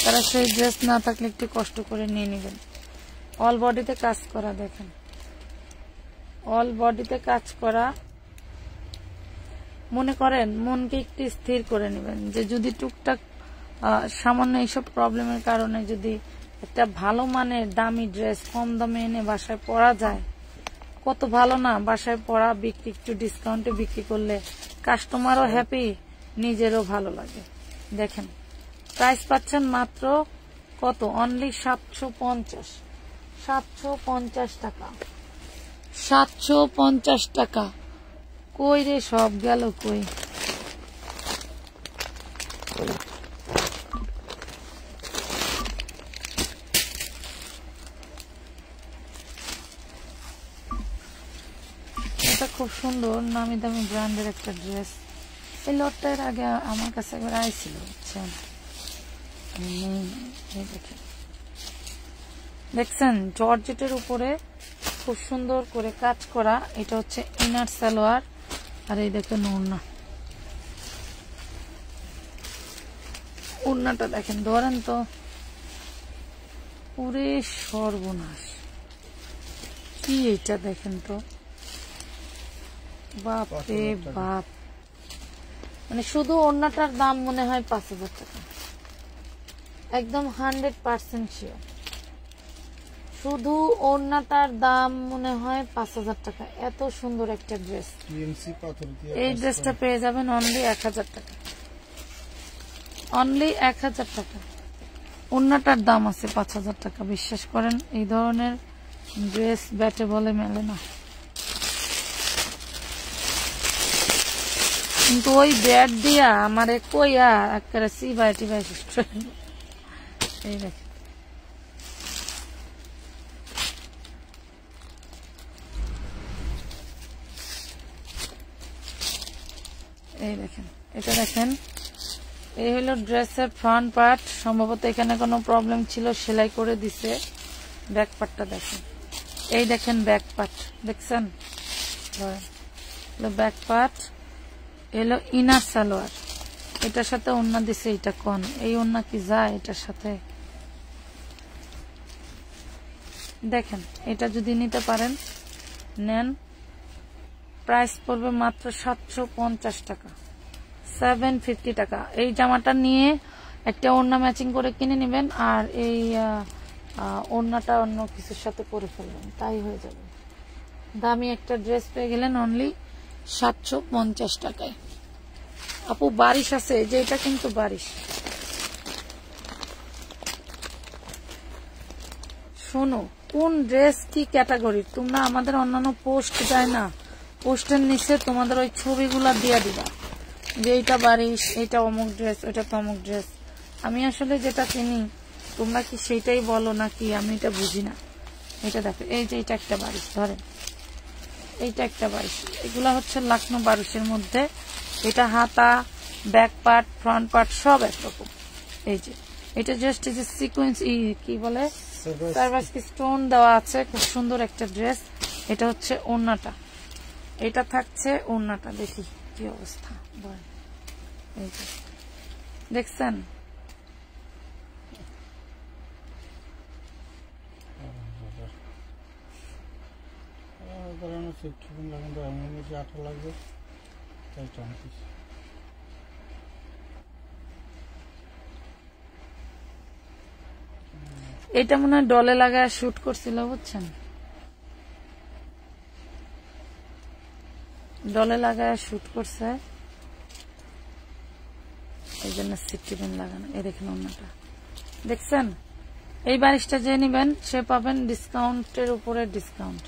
[SPEAKER 1] তারা সেই ড্রেস না থাকলে একটু কষ্ট করে নিয়ে নেবেন। অল বডিতে কাজ করা, দেখেন অল বডিতে কাজ করা। মনে করেন মনকে একটু স্থির করে নেবেন যে যদি টুকটাক সামান্য এইসব প্রবলেমের কারণে যদি একটা ভালো মানের দামি ড্রেস কম দামে এনে বাসায় পরা যায়, কত ভালো না? বাসায় পরা বিক্রি, একটু ডিসকাউন্টে বিক্রি করলে কাস্টমারও হ্যাপি, নিজেরও ভালো লাগে। দেখেন প্রাইস পাচ্ছেন মাত্র কত? অনলি 750, 750 টাকা, 750 টাকা। কই রে সব গেল কই? এটা খুব সুন্দর নামি দামি ব্র্যান্ডের একটা ড্রেস। এই লটটা এর আগে আমার কাছে একবার আইছিল, বুঝছেন? দেখছেন জর্জেটের উপরে খুব সুন্দর করে কাজ করা। এটা হচ্ছে ইনার সালোয়ার, আর এই দেখেন ওড়না। ওড়নাটা দেখেন, ধরেন তো, পুরে সর্বনাশ কি এটা দেখেন তো, বাপ রে বাপ। মানে শুধু ওড়নাটার দাম মনে হয় 5000 টাকা, একদম 100% শিওর। শুধু ওড়নাটার দাম মনে হয় 5000 টাকা। এত সুন্দর একটা ড্রেস। এই ড্রেসটা পেয়ে যাবেন অনলি 1000 টাকা, অনলি 1000 টাকা। ওড়নাটার দাম আছে 5000 টাকা। বিশ্বাস করেন এই ধরনের ড্রেস ব্যাটে বলে মেলে না। কিন্তু ওই ব্যাট দিয়া আমারে কইয়া একটা সিবাইটি ভাই এই দেখেন, এই দেখেন, এটা দেখেন, এই হলো ড্রেসের ফ্রন্ট পার্ট। সম্ভবত এখানে কোনো প্রবলেম ছিল, সেলাই করে দিছে। ব্যাক পার্টটা দেখেন, এই দেখেন ব্যাক পার্ট, দেখছেন? ব্যাক পার্ট এলো ইনার সালোয়ার, এটার সাথে ওড়না দিছে। এটা কোন এই ওড়না কি যায় এটার সাথে? দেখেন, এটা যদি নিতে পারেন নেন, প্রাইস পড়বে মাত্র 750 টাকা, 750 টাকা। এই জামাটা নিয়ে একটা ওড়না ম্যাচিং করে কিনে নেবেন, আর এই ওড়নাটা অন্য কিছুর সাথে পরে ফেলবেন, তাই হয়ে যাবে। দামি একটা ড্রেস পেয়ে গেলেন অনলি 750 টাকায়। আপু বারিশ আছে, যে এটা কিন্তু বারিশ। শোনো, কোন ড্রেস কি ক্যাটাগরি তোমরা আমাদের অন্যান্য পোস্ট যায় না, পোস্টের নিচে তোমাদের ওই ছবিগুলা দিয়া দিবা যে এইটা বারিশ, এইটা অমুক ড্রেস, ওইটা তো অমুক ড্রেস। আমি আসলে যেটা চিনি তোমরা কি সেইটাই বলো নাকি আমি এটা বুঝি না। এটা দেখো, এই যে এটা একটা বারিশ, ধরেন এইটা একটা বারিশ। এগুলা হচ্ছে লখনৌ বারিশের মধ্যে। এটা হাতা, ব্যাক পার্ট, ফ্রন্ট পার্ট সব একরকম। এই যে এটা জাস্ট এই যে সিকোয়েন্স কি বলে সার্ভাসকি স্টোন দেওয়া আছে, খুব সুন্দর একটা ড্রেস। এটা হচ্ছে ওড়নাটা, এটা থাকছে ওড়নাটা। দেখি কি অবস্থা, এই যে দেখছেন? এটা মনে হয় ডলে লাগায় শুট করছিল, বুঝছেন? ডলে লাগায় শুট করছে, এই জন্য সিফটি পিন লাগানো। এই দেখেন ওড়নাটা, দেখছেন? এই বারিশটা যে নিবেন সে পাবেন ডিসকাউন্টের উপরে ডিসকাউন্ট,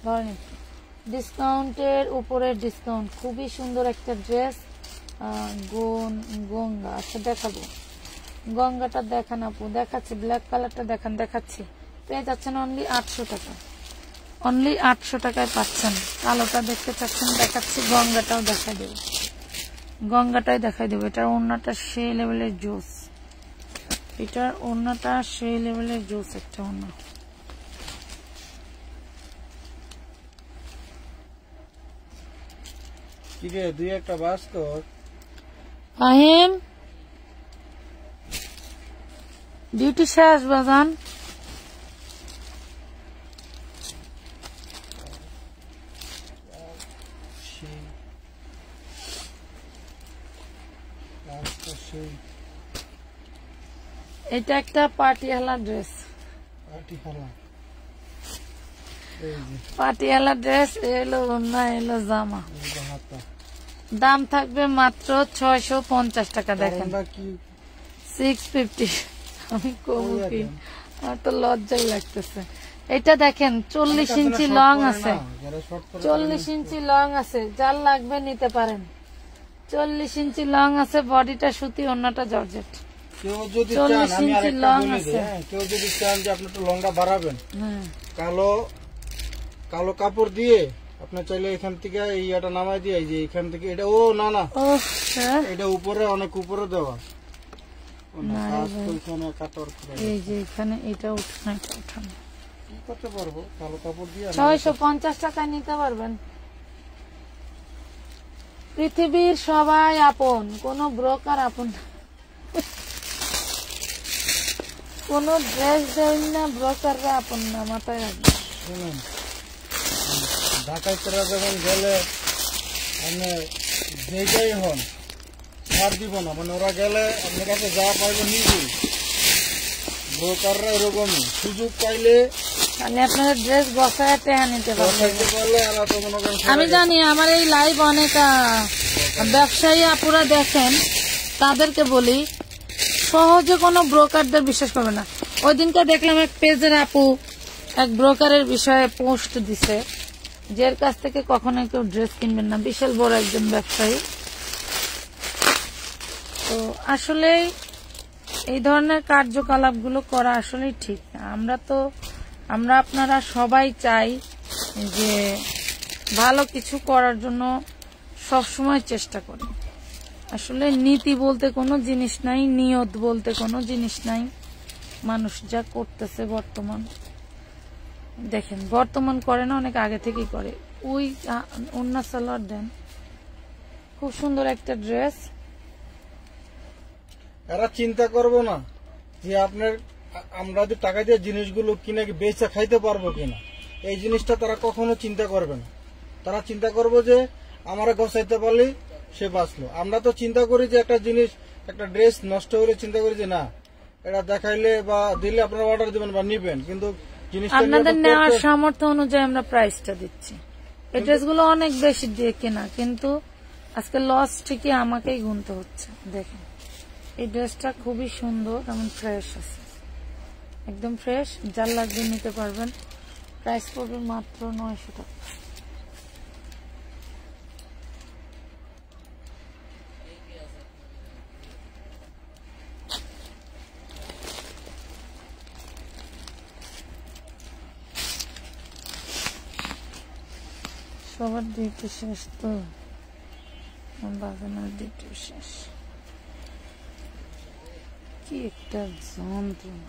[SPEAKER 1] ধরেন ডিসকাউন্টের উপরে ডিসকাউন্ট। খুবই সুন্দর একটা ড্রেস। গঙ্গা, আচ্ছা দেখাবো, গঙ্গাটা দেখান আপু, দেখাচ্ছি। ব্ল্যাক কালারটা দেখান, দেখাচ্ছি। পেয়ে যাচ্ছেন অনলি 800 টাকা, অনলি 800 টাকায় পাচ্ছেন। কালোটা দেখতে চাচ্ছেন, দেখাচ্ছি। গঙ্গাটাও দেখাই দেবো, গঙ্গাটাই দেখাই দেবো। এটার ওড়নাটা সেই লেভেলের জোস, এটার ওড়নাটা সেই লেভেলের জোস একটা ওড়না।
[SPEAKER 2] দুই একটা বাস তো
[SPEAKER 1] আহিম ডিউটি শেষ বাজান। এটা একটা পাটিয়ালা ড্রেস, পাটিয়ালা ড্রেস। এলো ওড়না, এলো জামা। দাম থাকবে মাত্র 650 টাকা। দেখেন 650। আমি কমু কি, আমার তো লজ্জাই লাগতেছে। এটা দেখেন 40 ইঞ্চি লং আছে, 40 ইঞ্চি লং আছে, যার লাগবে নিতে পারেন। 40 ইঞ্চি লং আছে, বডিটা সুতি, ওড়নাটা জর্জেট।
[SPEAKER 2] কেউ যদি চান, আমি আরেকটা বলে দিই, কেউ যদি চান যে আপনি একটু লংটা বাড়াবেন, কালো কালো কাপড় দিয়ে আপনি চাইলে এখান থেকে এইটা নামাই দিয়ে, এই যে এখান থেকে এটা, ও না না এটা উপরে, অনেক উপরে দেওয়া,
[SPEAKER 1] এই যে এখানে এটা উঠানো, এটা উঠানো
[SPEAKER 2] করতে পারবো। কালো কাপড় দিয়ে
[SPEAKER 1] 650 টাকায় নিতে পারবেন। পৃথিবীর সবাই আপন, কোন ব্রোকার আপন না। কোন ড্রেস দেন না, ব্রোকাররা আপন না, মাথায় রাখবেন।
[SPEAKER 2] শুনুন, ঢাকাইতেরা যখন গেলে আপনি যেটাই হন ছাড় দিব না, মানে ওরা গেলে আপনার কাছে যা পাইবে নিজেই। ব্রোকাররা এরকমই, সুযোগ পাইলে
[SPEAKER 1] মানে আপনার ড্রেস বসায় টেহা নিতে পারবেন। আমি জানি আমার এই লাইভ অনেক ব্যবসায়ী আপুরা দেখেন, তাদেরকে বলি সহজে কোনো ব্রোকারদের বিশ্বাস করবে না। ওই দিনকে দেখলাম এক পেজের আপু এক ব্রোকারের বিষয়ে পোস্ট দিছে, যার কাছ থেকে কখনো কেউ ড্রেস কিনবেন না, বিশাল বড় একজন ব্যবসায়ী। তো আসলে এই ধরনের কার্যকলাপগুলো করা আসলেই ঠিক না। আমরা আপনারা সবাই চাই যে ভালো কিছু করার জন্য সবসময় চেষ্টা করি। আসলে নীতি বলতে কোনো জিনিস নাই, নিয়ত বলতে কোনো জিনিস নাই। মানুষ যা করতেছে বর্তমান দেখেন, বর্তমান করে না, অনেক আগে থেকেই করে। ওই ওন্না সালোয়ার দেন, খুব সুন্দর একটা ড্রেস।
[SPEAKER 2] এরা চিন্তা করবো না যে আপনার আমরা যে টাকা দিয়ে জিনিসগুলো কিনে বেচে খাইতে পারবো কিনা, এই জিনিসটা তারা কখনো চিন্তা করবে না। তারা চিন্তা করবো যে আমরা গছাইতে পারলে সে বাঁচলো। আমরা তো চিন্তা করি যে একটা জিনিস, একটা ড্রেস নষ্ট হলে চিন্তা করি যে না এটা দেখাইলে বা দিলে আপনারা অর্ডার দিবেন বা নিবেন, কিন্তু জিনিসটা
[SPEAKER 1] আপনাদের নেওয়ার সামর্থ্য অনুযায়ী আমরা প্রাইসটা দিচ্ছি। এই ড্রেসগুলো অনেক বেশি দিয়ে কেনা, কিন্তু আজকে লস ঠিকই আমাকেই গুনতে হচ্ছে। দেখেন এই ড্রেসটা খুবই সুন্দর, এবং ফ্রেশ আছে, একদম ফ্রেশ। যার লাগবে নিতে পারবেন। প্রাইস পড়বে মাত্র 900 টাকা। সবার ডিউটি শেষ তো, বাগানের ডিউটি শেষ। কি একটা যন্ত্রণা,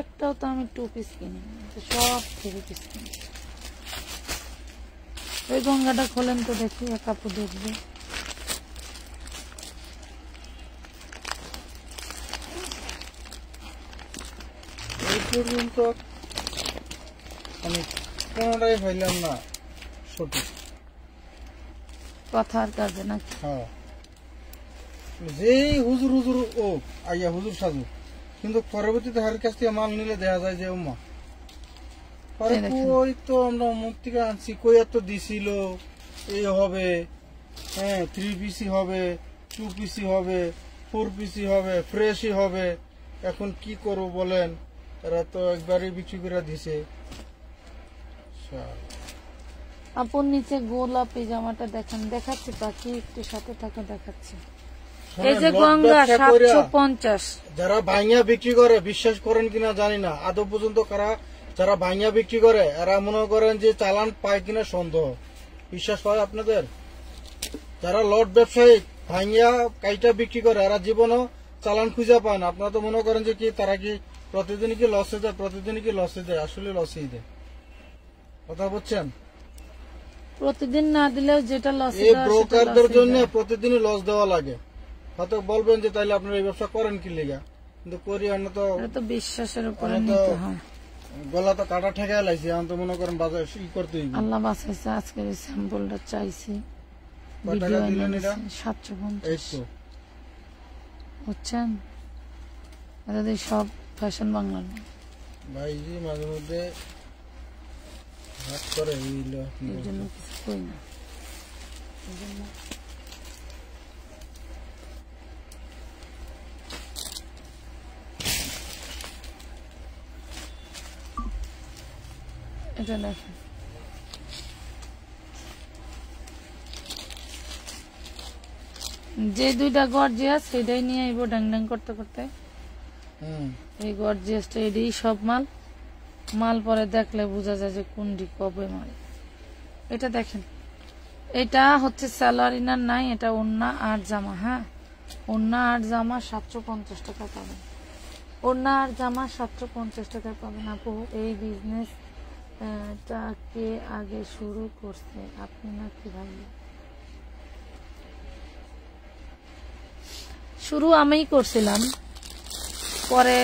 [SPEAKER 1] একটাও তো আমি 2 পিস কিনি, সব 3 পিস কিনি। ওই গঙ্গাটা খোলেন তো দেখি, এক আপু দেখবে।
[SPEAKER 2] এই পর্যন্ত আমি কোনটাই পাইলাম না সঠিক
[SPEAKER 1] কথার কাজে না।
[SPEAKER 2] হ্যাঁ, যেই হুজুর হুজুর ও আইয়া হুজুর সাজু, কিন্তু পরবর্তীতে হার কাছ থেকে মাল নিলে দেখা যায় যে উম্মা ওই তো আমরা মুখ থেকে আনছি, কই এত দিছিল, এই হবে, হ্যাঁ 3 পিসি হবে, 2 পিসি হবে, 4 পিসি হবে, ফ্রেশই হবে। এখন কি করব বলেন, এরা তো একবারই বিক্রি করে দিছে।
[SPEAKER 1] আপুর নিচে গোলাপি জামাটা দেখেন, দেখাচ্ছি পাখি একটু সাথে থাকে, দেখাচ্ছি। এই যে গঙ্গা 750।
[SPEAKER 2] যারা ভাইয়া বিক্রি করে, বিশ্বাস করেন কিনা জানি না, আদৌ পর্যন্ত যারা ভাইয়া বিক্রি করে এরা মনে করেন যে চালান পায় কিনা সন্দেহ। বিশ্বাস হয় আপনাদের? যারা লট ব্যবসায়ী ভাইয়া কাইটা বিক্রি করে এরা জীবনও চালান খুঁজে পায় না। আপনারা তো মনে করেন যে কি তারা কি প্রতিদিনই কি লসে যায়, প্রতিদিনই কি লসে যায়, আসলে লসেই দেয়। কথা বলছেন?
[SPEAKER 1] প্রতিদিন না দিলেও যেটা লস,
[SPEAKER 2] এই ব্রোকারদের জন্য প্রতিদিনই লস দেওয়া লাগে। হয়তো বলবেন যে তাইলে আপনারা এই ব্যবসা করেন কি লেগা, কিন্তু করি আমরা তো
[SPEAKER 1] বিশ্বাসের উপরে নিতে হয়।
[SPEAKER 2] গলা তো কাটা ঠেকায় লাইছি, আমি তো মনে করেন বাজার ই করতে
[SPEAKER 1] আল্লাহ বাঁচাইছে। আজকে এই স্যাম্পলটা চাইছি, 750 বুঝছেন। এটা সব ফ্যাশন বাংলা
[SPEAKER 2] ভাই জি, মাঝে মধ্যে হাত করে
[SPEAKER 1] এই জন্য কিছু কই না। এটা দেখেন, যে 2টা গর্জিয়াস সেটাই নিয়ে আইবো ডাং ডাং করতে করতে। এই গর্জিয়াসটা এটাই সব মাল পরে দেখলে বোঝা যায় যে কোনটি কবে মাল। এটা দেখেন, এটা হচ্ছে সালোয়ার ইনার নাই, এটা ওন্না আর জামা। হ্যাঁ, ওন্না আর জামা 750 টাকা পাবেন। ওন্না আর জামা 750 টাকায় পাবেন। আপু এই বিজনেস কে আগে শুরু করছে আপনি নাকি ভাই? শুরু আমিই করছিলাম, পরে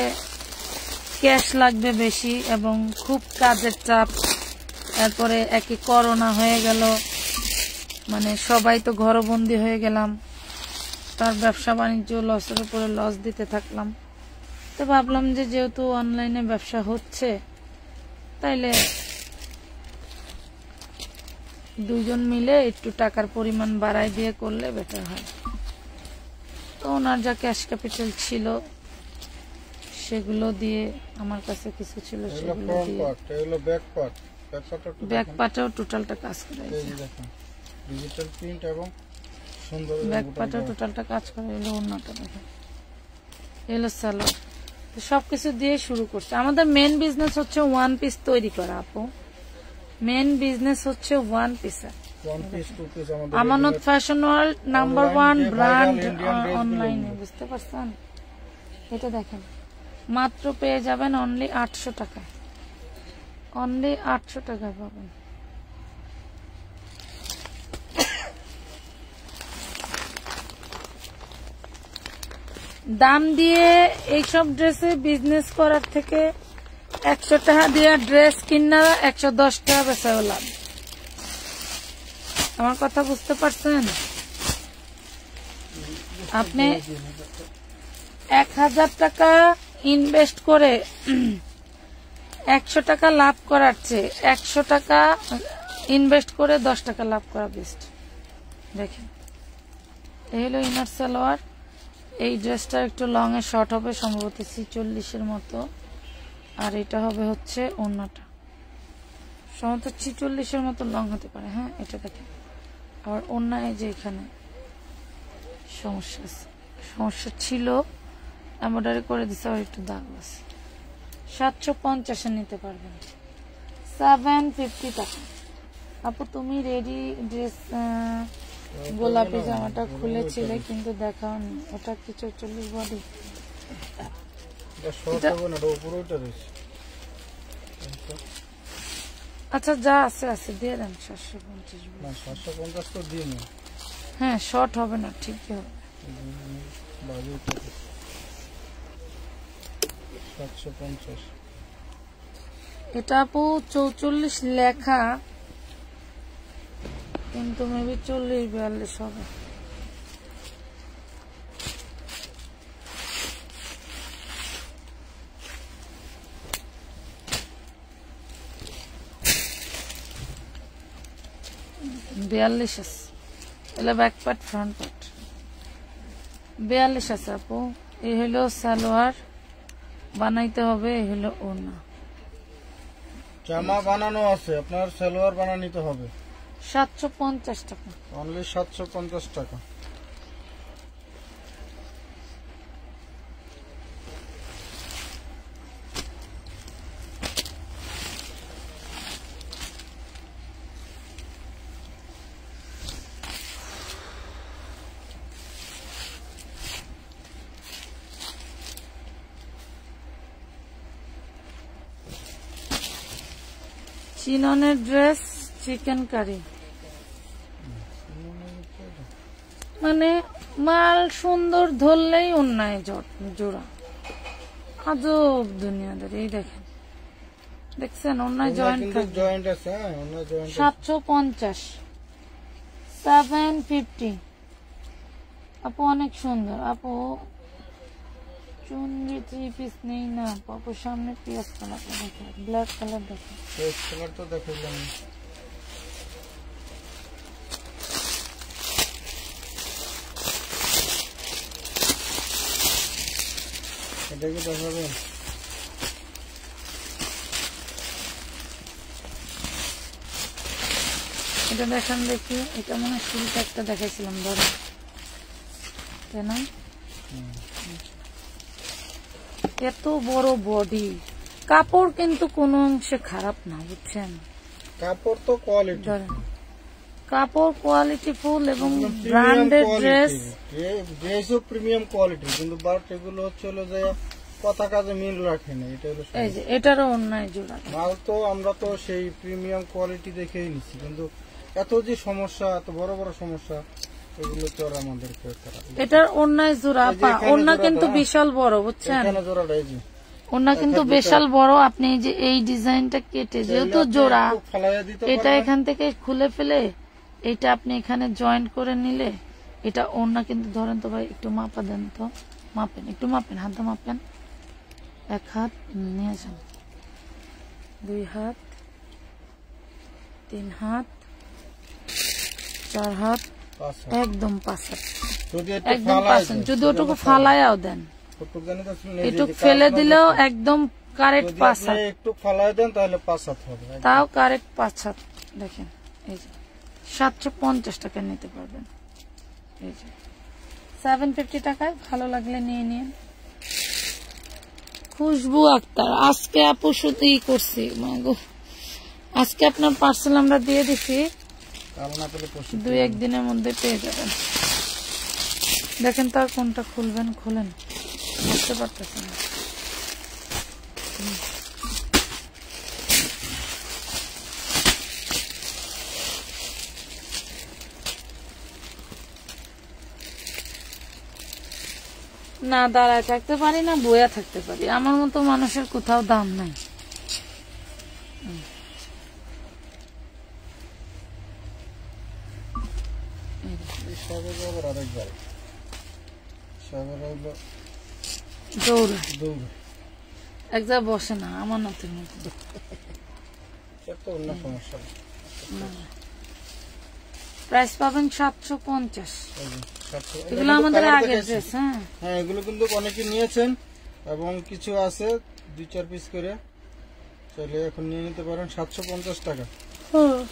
[SPEAKER 1] ক্যাশ লাগবে বেশি এবং খুব কাজের চাপ, এরপরে একই করোনা হয়ে গেল, মানে সবাই তো ঘরবন্দি হয়ে গেলাম, তার ব্যবসা বাণিজ্য লসের উপরে লস দিতে থাকলাম। তো ভাবলাম যে যেহেতু অনলাইনে ব্যবসা হচ্ছে, তাইলে 2 জন মিলে একটু টাকার পরিমাণ বাড়াই দিয়ে করলে বেটার হয়। তো ওনার যা ক্যাশ ক্যাপিটাল ছিল সেগুলো দিয়ে, আমার কাছে কিছু ছিল সেগুলো দিয়ে, ব্যাক পাটাও টোটালটা কাজ করে,
[SPEAKER 2] ডিজিটাল প্রিন্ট এবং সুন্দর
[SPEAKER 1] ব্যাক পাটাও টোটালটা কাজ করে। এলো অন্যটা দেখেন, এলো সালোয়ার, সবকিছু দিয়ে শুরু করছে। আমাদের মেন বিজনেস হচ্ছে 1 পিস তৈরি করা। আপু মেন বিজনেস হচ্ছে 1 piece.
[SPEAKER 2] One piece two piece আমাদের
[SPEAKER 1] Amanat fashion world number 1 brand অনলাইনে, বুঝতে পারছেন? এটা দেখেন, মাত্র পেয়ে যাবেন অনলি 800 টাকায়, অনলি 800 টাকায় পাবেন। দাম দিয়ে এইসব ড্রেসে বিজনেস করার থেকে 100 টাকা দিয়ে ড্রেস কিনা 110 টাকা বেচাও লাভ। আমার কথা বুঝতে পারছেন? আপনি 1000 টাকা ইনভেস্ট করে 100 টাকা লাভ করার চেয়ে 100 টাকা ইনভেস্ট করে 10 টাকা লাভ করা বেস্ট। দেখেন, এই হলো ইনার সালোয়ার। এই ড্রেসটা একটু লং এ শর্ট হবে, সম্ভবত 46 মতো, আর এটা হবে হচ্ছে ওড়নাটা, সম্ভবত 46 মতো লং হতে পারে। হ্যাঁ, এটা দেখেন। আর ওড়নায় যে এখানে সমস্যা ছিল, এমব্রয়ডারি করে দিছে, আর একটু দাগ আছে। 750 নিতে পারবেন, 750 টাকা। আপু তুমি রেডি ড্রেস গোলাপি জামাটা খুলেছিলে কিন্তু দেখাওনি, ওটা কি 44 বডি? আচ্ছা, যা আছে আছে দিয়ে দেন।
[SPEAKER 2] 750 তো দিন।
[SPEAKER 1] হ্যাঁ, শর্ট হবে না, ঠিকই হবে।
[SPEAKER 2] 750
[SPEAKER 1] এটা আপু 44 লেখা, কিন্তু মেবি 40-42 হবে। বিয়াল্লিশ আছে, এগুলো ব্যাক পার্ট ফ্রন্ট পার্ট 42 আছে আপু। এই হলো সালোয়ার বানাইতে হবে, এই হলো ওড়না।
[SPEAKER 2] জামা বানানো আছে, আপনার সালোয়ার বানানিতে হবে।
[SPEAKER 1] 750 টাকা,
[SPEAKER 2] অনলি 750 টাকা।
[SPEAKER 1] চিননের ড্রেস চিকেন কারি, মানে মাল সুন্দর ধরলেই অন্যায় জোড়া, আজব দুনিয়াদারি। এই দেখেন, দেখছেন অন্যায় জয়েন্ট
[SPEAKER 2] আছে।
[SPEAKER 1] 750, 750 আপু, অনেক সুন্দর আপু। চুনরি 3 পিস নেই না আপু, সামনে পিয়াজ কালার দেখেন, ব্ল্যাক কালার দেখেন,
[SPEAKER 2] কালার তো দেখাইলাম। এটাকে দেখাবেন?
[SPEAKER 1] এটা দেখান দেখি। এটা মনে হয় শুরুতে একটা দেখাইছিলাম, ধরো কেন এত বড় বডি। কাপড় কিন্তু কোনো অংশে খারাপ না, বুঝছেন?
[SPEAKER 2] কাপড় তো কোয়ালিটি,
[SPEAKER 1] কাপড় কোয়ালিটি ফুল এবং ব্র্যান্ডেড ড্রেস,
[SPEAKER 2] ড্রেসও প্রিমিয়াম কোয়ালিটি, কিন্তু বাট এগুলো হচ্ছে যে কথা কাজে মিল রাখে না। এটা হলো
[SPEAKER 1] এই যে এটারও অন্যায় জোড়া
[SPEAKER 2] মাল, তো আমরা তো সেই প্রিমিয়াম কোয়ালিটি দেখেই নিচ্ছি, কিন্তু এত যে সমস্যা, এত বড় বড় সমস্যা, এগুলো তো আর আমাদেরকে।
[SPEAKER 1] এটার অন্যায় জোড়া পা, ওন্না কিন্তু বিশাল বড়, বুঝছেন?
[SPEAKER 2] জোড়াটা এই যে
[SPEAKER 1] ওন্না কিন্তু বিশাল বড়। আপনি যে এই ডিজাইনটা কেটে, যেহেতু জোড়া, এটা এখান থেকে খুলে ফেলে এটা আপনি এখানে জয়েন্ট করে নিলে, এটা ওন্না কিন্তু ধরেন তো ভাই, একটু মাপা দেন তো, মাপেন, একটু মাপেন, হাত মাপেন, 1 হাত নিয়ে যান, 2 হাত, 3 হাত, 4 হাত, একদম 5 হাত, একদম 5 হাত। যদি ওটুকু ফালায়াও দেন, এটুকু ফেলে দিলেও একদম কারেক্ট 5 হাত,
[SPEAKER 2] একটু ফালায় দেন তাহলে 5 হাত হবে,
[SPEAKER 1] তাও কারেক্ট 5 হাত। দেখেন, এই যে 750 টাকা নিতে পারবেন, এই যে 750 টাকায়। ভালো লাগলে নিয়ে নিন। খুশবু আক্তার, আজকে আপু শুধু করছি, আজকে আপনার পার্সেল আমরা দিয়ে দিছি,
[SPEAKER 2] কাল না পেলে পরশু
[SPEAKER 1] 2-1 দিনের মধ্যে পেয়ে যাবেন। দেখেন তো কোনটা খুলবেন, খুলেন, বুঝতে পারতেছেন না। না দাঁড়ায় থাকতে পারি না, বইয়া থাকতে পারি। আমার মতো মানুষের কোথাও দাম নাই। দৌড় এক জায়গায় বসে না, আমার নাতির মতো। প্রাইস পাবেন 750। এগুলো আমাদের আগের ড্রেস।
[SPEAKER 2] হ্যাঁ, এগুলো কিন্তু অনেকে নিয়েছেন এবং কিছু আছে 2-4 পিস করে, চাইলে এখন নিয়ে নিতে পারেন। 750 টাকা।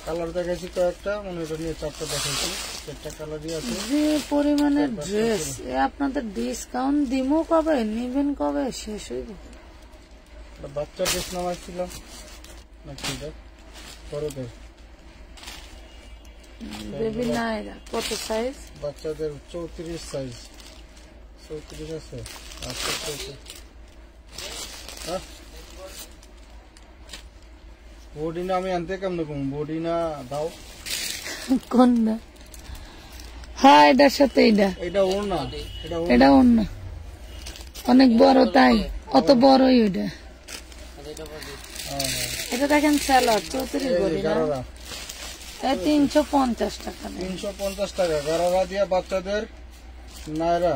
[SPEAKER 2] কালার দেখাইছি কয়েকটা, মানে এটা নিয়ে 4টা দেখাইছি, 4টা কালারই আছে।
[SPEAKER 1] যে পরিমাণের ড্রেস, আপনাদের ডিসকাউন্ট দিমু কবে, নিবেন কবে, শেষ হইব।
[SPEAKER 2] বাচ্চা ড্রেস নামাইছিলাম নাকি বড়দের?
[SPEAKER 1] বেবি নাইরা কত সাইজ?
[SPEAKER 2] বাচ্চাদের 34 সাইজ। 34 আছে। আচ্ছা, 34। হ্যাঁ, বডি না আমি আনতে কেমন কম, বডি না দাও
[SPEAKER 1] কোনটা? হ্যাঁ, এটার সাথে
[SPEAKER 2] এটা ওর না,
[SPEAKER 1] এটা ওর না, অনেক বড়, তাই অত বড়ই ওইটা। এটা দেখেন স্যালাড 34 বডি না, 350 টাকা।
[SPEAKER 2] 350 টাকা গারারা দিয়া বাচ্চাদের নাইরা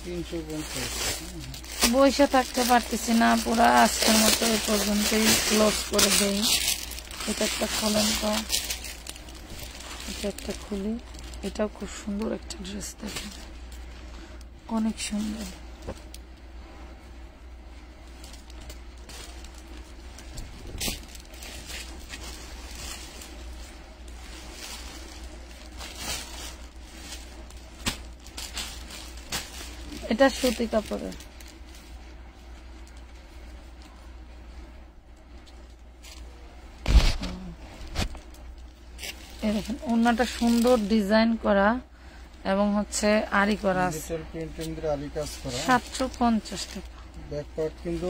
[SPEAKER 2] 350।
[SPEAKER 1] বসে থাকতে পারতেছি না, পুরা আজকের মতো এই পর্যন্তই ক্লোজ করে দেই। এটা একটা খোলেন তো, এটা একটা খুলি। এটাও খুব সুন্দর একটা ড্রেস, দেখেন অনেক সুন্দর। এটা সুতি কাপড়ের। এই দেখেন ওড়নাটা সুন্দর ডিজাইন করা এবং হচ্ছে আরি করা আছে। 750 টাকা।
[SPEAKER 2] ব্যাক পার্ট কিন্তু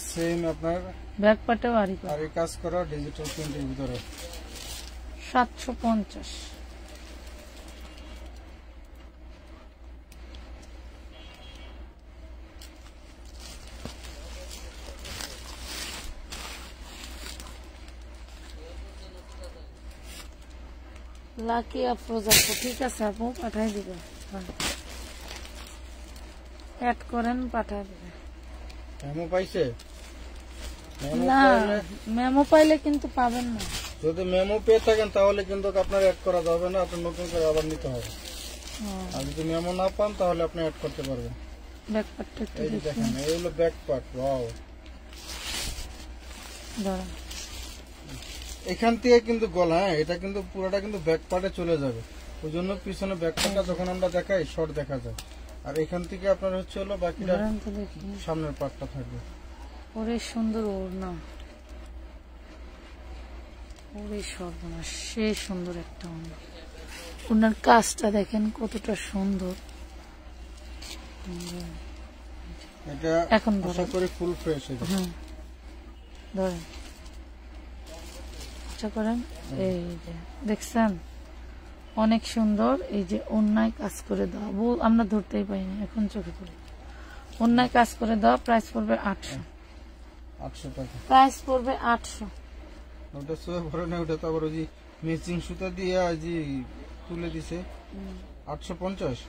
[SPEAKER 2] সেম, আপনার
[SPEAKER 1] ব্যাক পার্টেও আরি
[SPEAKER 2] কাজ করা ডিজিটাল প্রিন্টের ভিতরে।
[SPEAKER 1] 750। লাকি আফরোজ আপু, ঠিক আছে আপু, পাঠাই দিবে, অ্যাড করেন, পাঠাই দিবে।
[SPEAKER 2] মেমো পাইছে?
[SPEAKER 1] না, মেমো পাইলে কিন্তু পাবেন না।
[SPEAKER 2] যদি মেমো পেয়ে থাকেন তাহলে কিন্তু আপনার অ্যাড করা যাবে না, আপনার নতুন করে আবার নিতে হবে। আর যদি মেমো না পান তাহলে আপনি অ্যাড করতে পারবেন।
[SPEAKER 1] ব্যাক পার্টটা একটু
[SPEAKER 2] দেখেন, এই হলো ব্যাক পার্ট। ওয়াও,
[SPEAKER 1] দাঁড়ান,
[SPEAKER 2] এখান থেকে কিন্তু গলা, হ্যাঁ, এটা কিন্তু পুরোটা কিন্তু ব্যাক পার্টে চলে যাবে। ওই জন্য পিছনে ব্যাক পার্টটা যখন আমরা দেখাই শর্ট দেখা যায়, আর এখান থেকে আপনার হচ্ছে হলো বাকিটা সামনের পার্টটা থাকবে।
[SPEAKER 1] ওরে সুন্দর ওড়না, ওরে সর্বনাশ, সে সুন্দর একটা ওড়না। ওনার কাজটা দেখেন কতটা সুন্দর।
[SPEAKER 2] এটা
[SPEAKER 1] এখন
[SPEAKER 2] আশা করি ফুল ফ্রেশ।
[SPEAKER 1] ধরেন, আচ্ছা করেন, এই যে দেখছেন অনেক সুন্দর। এই যে ওড়নায় কাজ করে দেওয়া, আমরা ধরতেই পাইনি, এখন চোখে পড়ে। ওড়নায় কাজ করে দেওয়া, প্রাইস পড়বে 800
[SPEAKER 2] টাকা।
[SPEAKER 1] প্রাইস পড়বে 800।
[SPEAKER 2] ওটা সুয়ে ভরে না, ওটা তো আবার ওই যে ম্যাচিং সুতা দিয়ে যে তুলে দিছে। 850।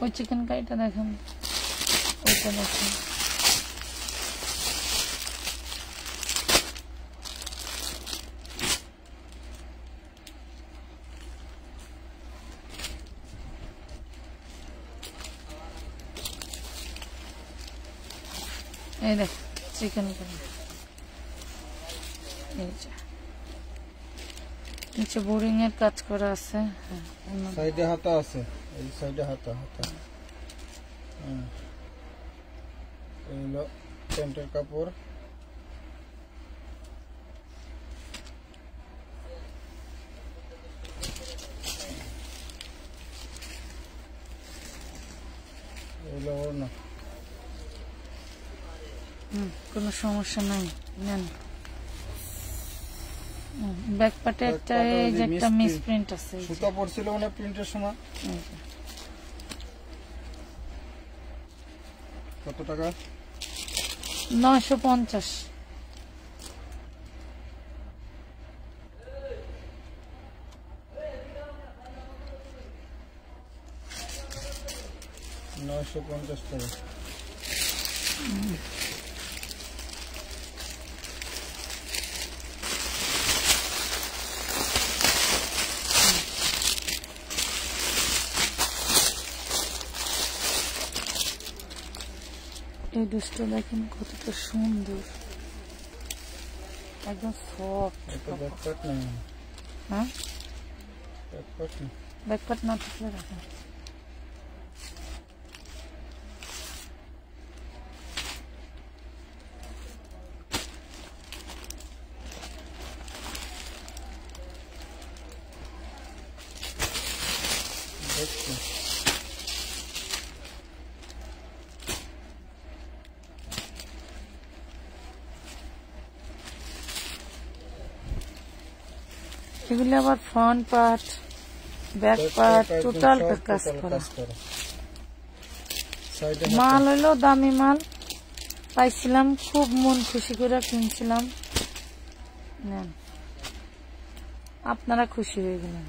[SPEAKER 1] ওই চিকেন কারিটা দেখেন, ওইটা দেখেন, এই দেখ চিকেন কারি, এই যে নিচে বোরিং এর কাজ করা আছে। হ্যাঁ,
[SPEAKER 2] সাইডে হাতা আছে, এই সাইডে হাতা এই হলো প্যান্টের কাপড়। এগুলো ওড়না।
[SPEAKER 1] কোনো সমস্যা নাই, নেন। ব্যাক পার্টে একটা এই যে একটা মিস প্রিন্ট আছে,
[SPEAKER 2] সুতা পড়ছিল না প্রিন্টের সময়। কত টাকা?
[SPEAKER 1] 950।
[SPEAKER 2] টাকা।
[SPEAKER 1] এই ড্রেসটা দেখেন কতটা সুন্দর, একদম সফট।
[SPEAKER 2] ব্যাকপার্ট নেই।
[SPEAKER 1] হ্যাঁ,
[SPEAKER 2] ব্যাকপার্ট নেই।
[SPEAKER 1] ব্যাকপার্ট না থাকলে রাখেন। এগুলি আবার front part, back part total কাজ করা। মাল হইলো দামি মাল, পাইছিলাম খুব মন খুশি করে কিনছিলাম। নেন, আপনারা খুশি হয়ে গেলেন।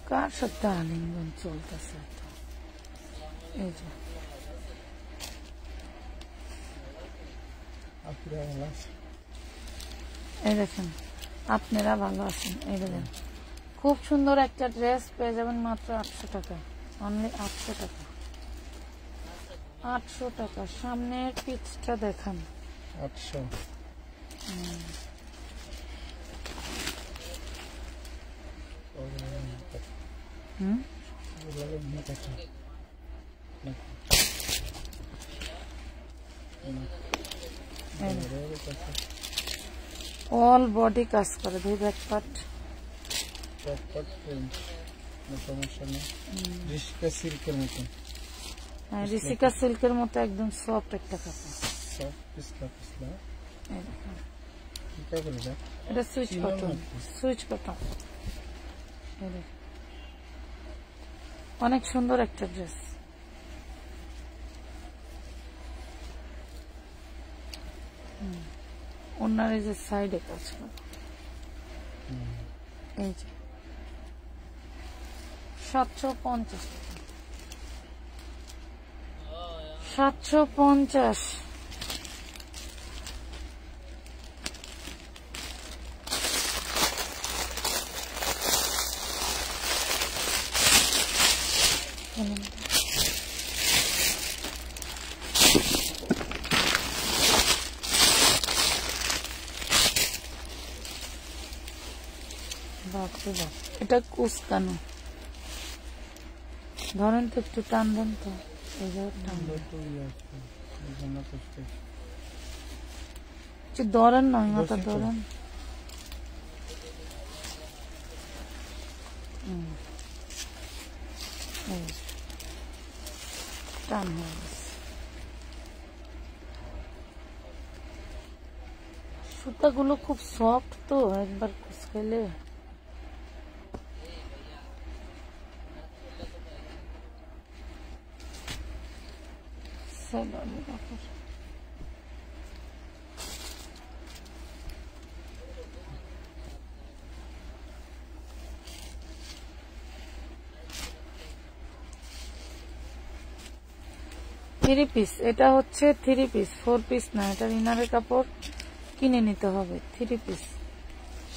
[SPEAKER 1] কার সাথে আলিঙ্গন চলতেছে? এই যে এই দেখেন, আপনারা ভালো আছেন। এই দেখেন, খুব সুন্দর একটা ড্রেস পেয়ে যাবেন মাত্র 800 টাকা, অনলি 800 টাকা। 800 টাকা। সামনের পিচটা দেখান।
[SPEAKER 2] 800।
[SPEAKER 1] অল বডি কাজ করে, দুই ব্যাক পার্ট।
[SPEAKER 2] সমস্যা নেই। রিসিকা সিল্কের মতো।
[SPEAKER 1] হ্যাঁ, রিসিকা সিল্কের মতো একদম সফট একটা কাপড়। এটা সুইচ কটন, সুইচ কটন। অনেক সুন্দর একটা ড্রেস। ওনার এই যে সাইডে কাজ করে, এই যে 750 টাকা। 750। এটা কুচকানো, ধরেন তো একটু টান দেন তো, ধরেন নয় মাথা ধরেন। টান হয়ে গেছে। সুতাগুলো খুব সফট তো, একবার কুচকাইলে থ্রি পিস। এটা হচ্ছে থ্রি পিস, 4 পিস না। এটার ইনারের কাপড় কিনে নিতে হবে। Three piece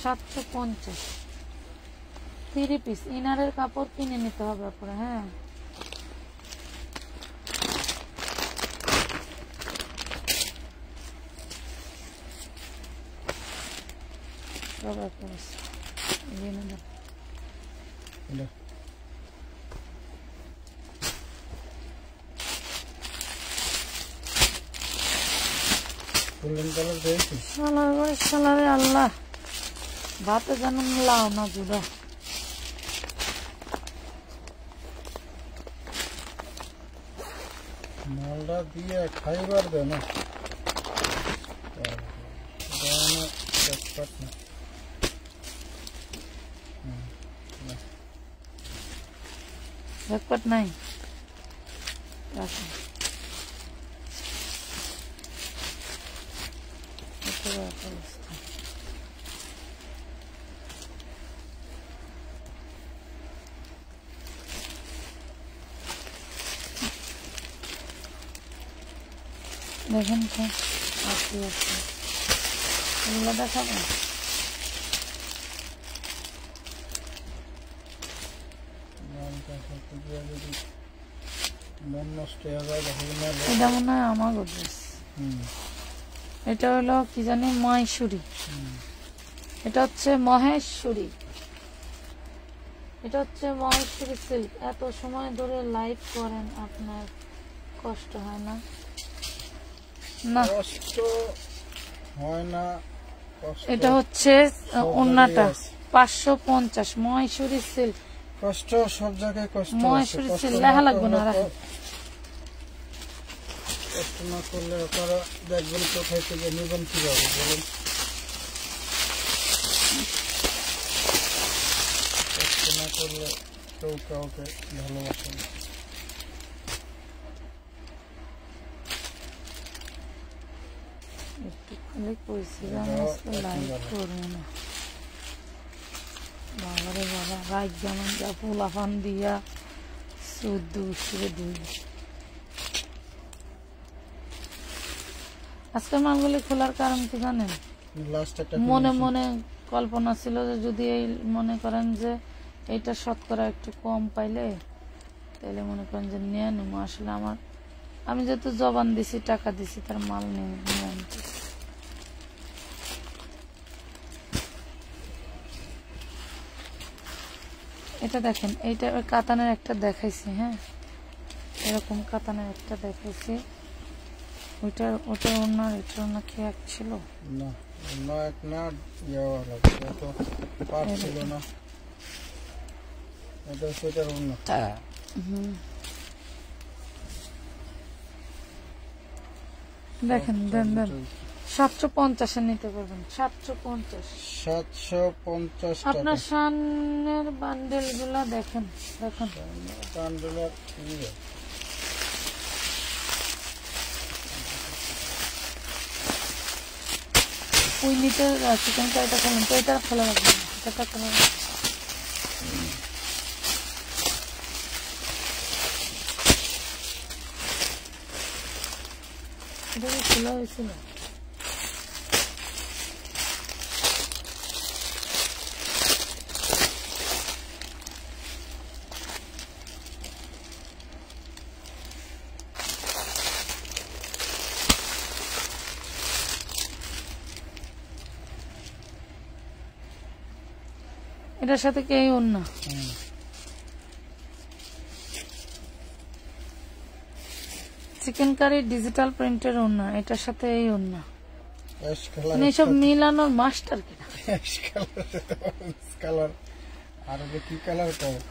[SPEAKER 1] 750। থ্রি পিস ইনারের কাপড় কিনে নিতে হবে আপনারা। হ্যাঁ, সব এক অবস্থা। এই নিয়ে নাও।
[SPEAKER 2] এটা গোল্ডেন কালার দেখছি
[SPEAKER 1] সালার করে সালারে আল্লাহ ভাতে যেন লাও না জুড়া।
[SPEAKER 2] মালটা দিয়ে খাইবার দে না
[SPEAKER 1] ঝটপট নাই রাখুন। দেখেন তো আস্তে আস্তে এগুলো দেখাবেন।
[SPEAKER 2] মন নষ্ট হয়ে যায়
[SPEAKER 1] এটা মনে হয় আমার ড্রেস। এটা হলো কি জানি মহেশ্বরী, এটা হচ্ছে মহেশ্বরী, এটা হচ্ছে মহেশ্বরী সিল্ক। এত সময় ধরে লাইভ করেন, আপনার কষ্ট হয় না? না
[SPEAKER 2] কষ্ট হয় না।
[SPEAKER 1] এটা হচ্ছে ওড়নাটা 550 মহেশ্বরী সিল্ক।
[SPEAKER 2] কষ্ট সব জায়গায় কষ্ট আছে।
[SPEAKER 1] মহেশ্বরী সিল্ক লেখা লাগবে না, রাখেন।
[SPEAKER 2] কষ্ট না করলে আপনারা দেখবেন কোথায় থেকে নেবেন কিভাবে বলেন। কষ্ট না করলে কেউ কাউকে ভালোবাসে না।
[SPEAKER 1] একটু খালি কইছিলাম আজকে লাইভ করবো না। বাবারে বাবা রাত যেমন যা ফুলাফান দিয়া চোদ্দ উঠে দুই। আজকের মালগুলি খোলার কারণ কি জানেন? মনে মনে কল্পনা ছিল যে যদি এই মনে করেন যে এইটা শতকরা একটু কম পাইলে তাহলে মনে করেন যে নিয়ে নেব। আসলে আমি যেহেতু জবান দিছি, টাকা দিছি, তার মাল নিয়ে আনতে। এটা দেখেন, এইটা কাতানের একটা দেখাইছি। হ্যাঁ, এরকম কাতানের একটা দেখাইছি। ওটা ওনার এটা ওনার কি এক ছিল
[SPEAKER 2] না, না এক না যাওয়া লাগছে তো পার ছিল না। এটা সেটার অন্য।
[SPEAKER 1] দেখেন দেন 750 নিতে পারবেন। 750 আপনার সামনের বান্ডেল গুলা দেখেন। দেখেন
[SPEAKER 2] বান্ডেলের
[SPEAKER 1] ওই নিতে চিকেন কারিটা খেলেন তো এটা খোলা রাখবেন, এটা খোলা রাখবেন। এটা কি খোলা হয়েছিল? এটার সাথে কি এই ওড়না? চিকেন কারি ডিজিটাল প্রিন্টের ওড়না, এটার সাথে এই ওড়না। এইসব মিলানোর মাস্টার কিনা।
[SPEAKER 2] কালার আর কি কালার?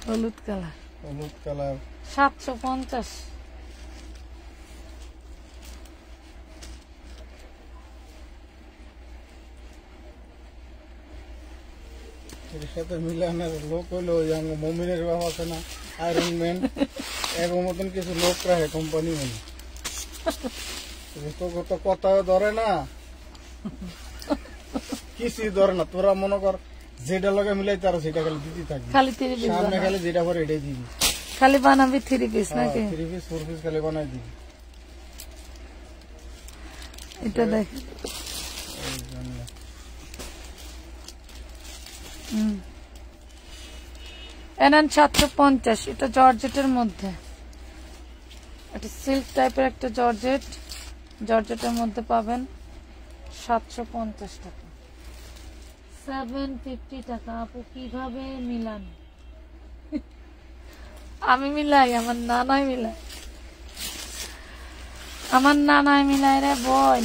[SPEAKER 1] হলুদ কালার।
[SPEAKER 2] হলুদ কালার
[SPEAKER 1] 750।
[SPEAKER 2] এর সাথে মিলানোর লোক হইলো মমিনের বাবা আছে না, আয়রন ম্যান, এরকম মতন কিছু লোক রাখে কোম্পানি মানে। তো কথাও ধরে না, কিছুই ধরে না। তোরা মনে কর যেটা লগে মিলাই তারা সেটা খালি দিতে থাকবে,
[SPEAKER 1] খালি 3 পিস
[SPEAKER 2] সামনে খালি যেটা পরে এটাই দিবি,
[SPEAKER 1] খালি বানাবি 3 পিস নাকি?
[SPEAKER 2] 3 পিস 4 পিস খালি বানাই দিবি।
[SPEAKER 1] এটা দেখ এনান 750। এটা জর্জেটের মধ্যে, এটা সিল্ক টাইপের একটা জর্জেটের মধ্যে পাবেন 750 টাকা। 750 টাকা। আপু কিভাবে মিলান? আমি মিলাই, আমার নানাই মিলাই, আমার নানাই মিলাই রে বোন।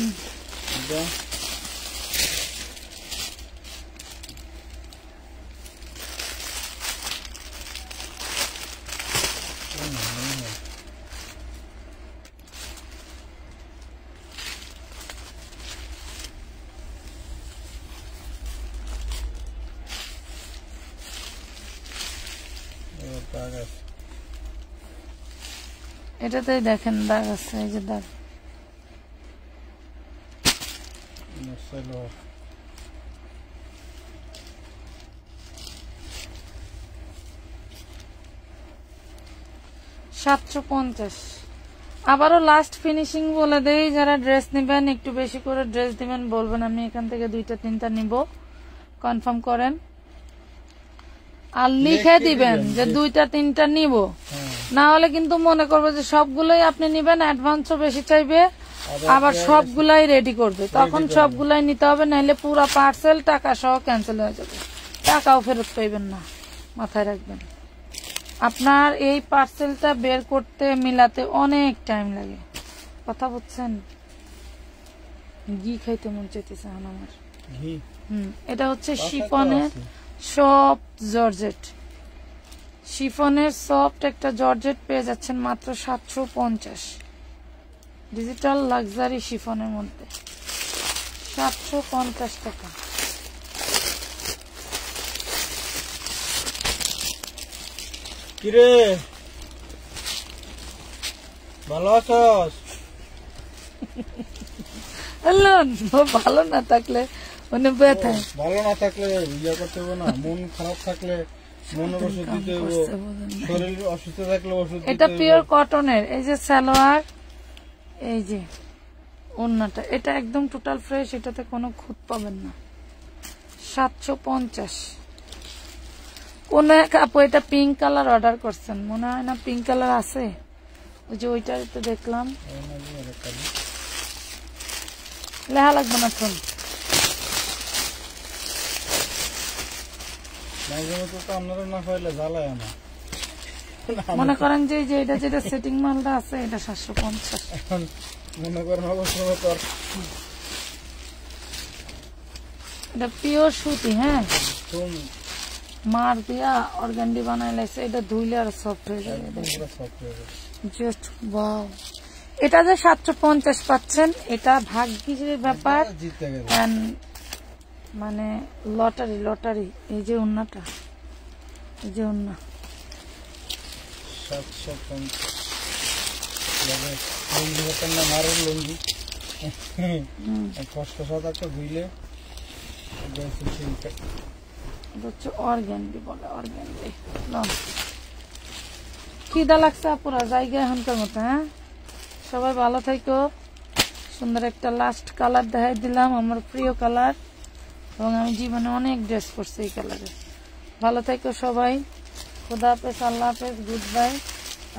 [SPEAKER 1] এটাতেই দেখেন দাগ আছে, এই যে দাগ। $750। আবারও লাস্ট ফিনিশিং বলে দেই, যারা ড্রেস নিবেন একটু বেশি করে ড্রেস দিবেন, বলবেন আমি এখান থেকে 2-3টা নিব, কনফার্ম করেন আর লিখে দিবেন যে 2-3টা নিব। না হলে কিন্তু মনে করবে যে সবগুলোই আপনি নিবেন, অ্যাডভান্সও বেশি চাইবে, আবার সবগুলাই রেডি করবে, তখন সবগুলাই নিতে হবে, নাইলে পুরো পার্সেল টাকা সহ ক্যান্সেল হয়ে যাবে, টাকাও ফেরত পাইবেন না, মাথায় রাখবেন। আপনার এই পার্সেলটা বের করতে মিলাতে অনেক টাইম লাগে, কথা বুঝছেন? ঘি খাইতে মন চাইতেছে আমার। এটা হচ্ছে শিফনের সফট জর্জেট, শিফনের সফট একটা জর্জেট পেয়ে যাচ্ছেন মাত্র 750। ডিজিটাল লাক্সারি শিফনের মধ্যে 750 টাকা।
[SPEAKER 2] কিরে ভালো আছস?
[SPEAKER 1] ভালো না থাকলে মানে ব্যথা,
[SPEAKER 2] ভালো না থাকলে ইয়ে করতে হবে না, মন খারাপ থাকলে মনের ওষুধ দিতে হবে, শরীর অসুস্থ থাকলে ওষুধ।
[SPEAKER 1] এটা পিওর কটনের, এই যে সালোয়ার, এই যে ওড়নাটা, এটা একদম টোটাল ফ্রেশ, এটাতে কোনো খুঁত পাবেন না। 750। কোন এক আপু এটা পিঙ্ক কালার অর্ডার করছেন, মনে হয় না পিঙ্ক কালার আছে, ওই যে ওইটাই তো দেখলাম, লেহা লাগবে না ফোন। মনে করেন যে এটা যেটা সেটিং মালটা আছে এটা 750।
[SPEAKER 2] মনে করেন
[SPEAKER 1] এটা পিওর সুতি, হ্যাঁ মার দিয়া অর্গান্ডি বানাই লাগছে, এটা ধুইলে আর সফট হয়ে যাবে। Just wow. এটা যে 750 পাচ্ছেন, এটা ভাগ্যের ব্যাপার, মানে লটারি লটারি। এই যে ওন্নাটা, এই যে ওন্না 750 অর্গান্ডি বলে, অর্গান্ডি। খিদা লাগছে পুরা জায়গা এখনকার মতো। হ্যাঁ, সবাই ভালো থাকো। সুন্দর একটা লাস্ট কালার দেখাই দিলাম, আমার প্রিয় কালার, এবং আমি জীবনে অনেক ড্রেস করছি এই কালারে। ভালো থাকো সবাই, খুদা হাফেজ, আল্লাহ হাফেজ, গুড বাই,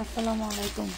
[SPEAKER 1] আসসালামু আলাইকুম।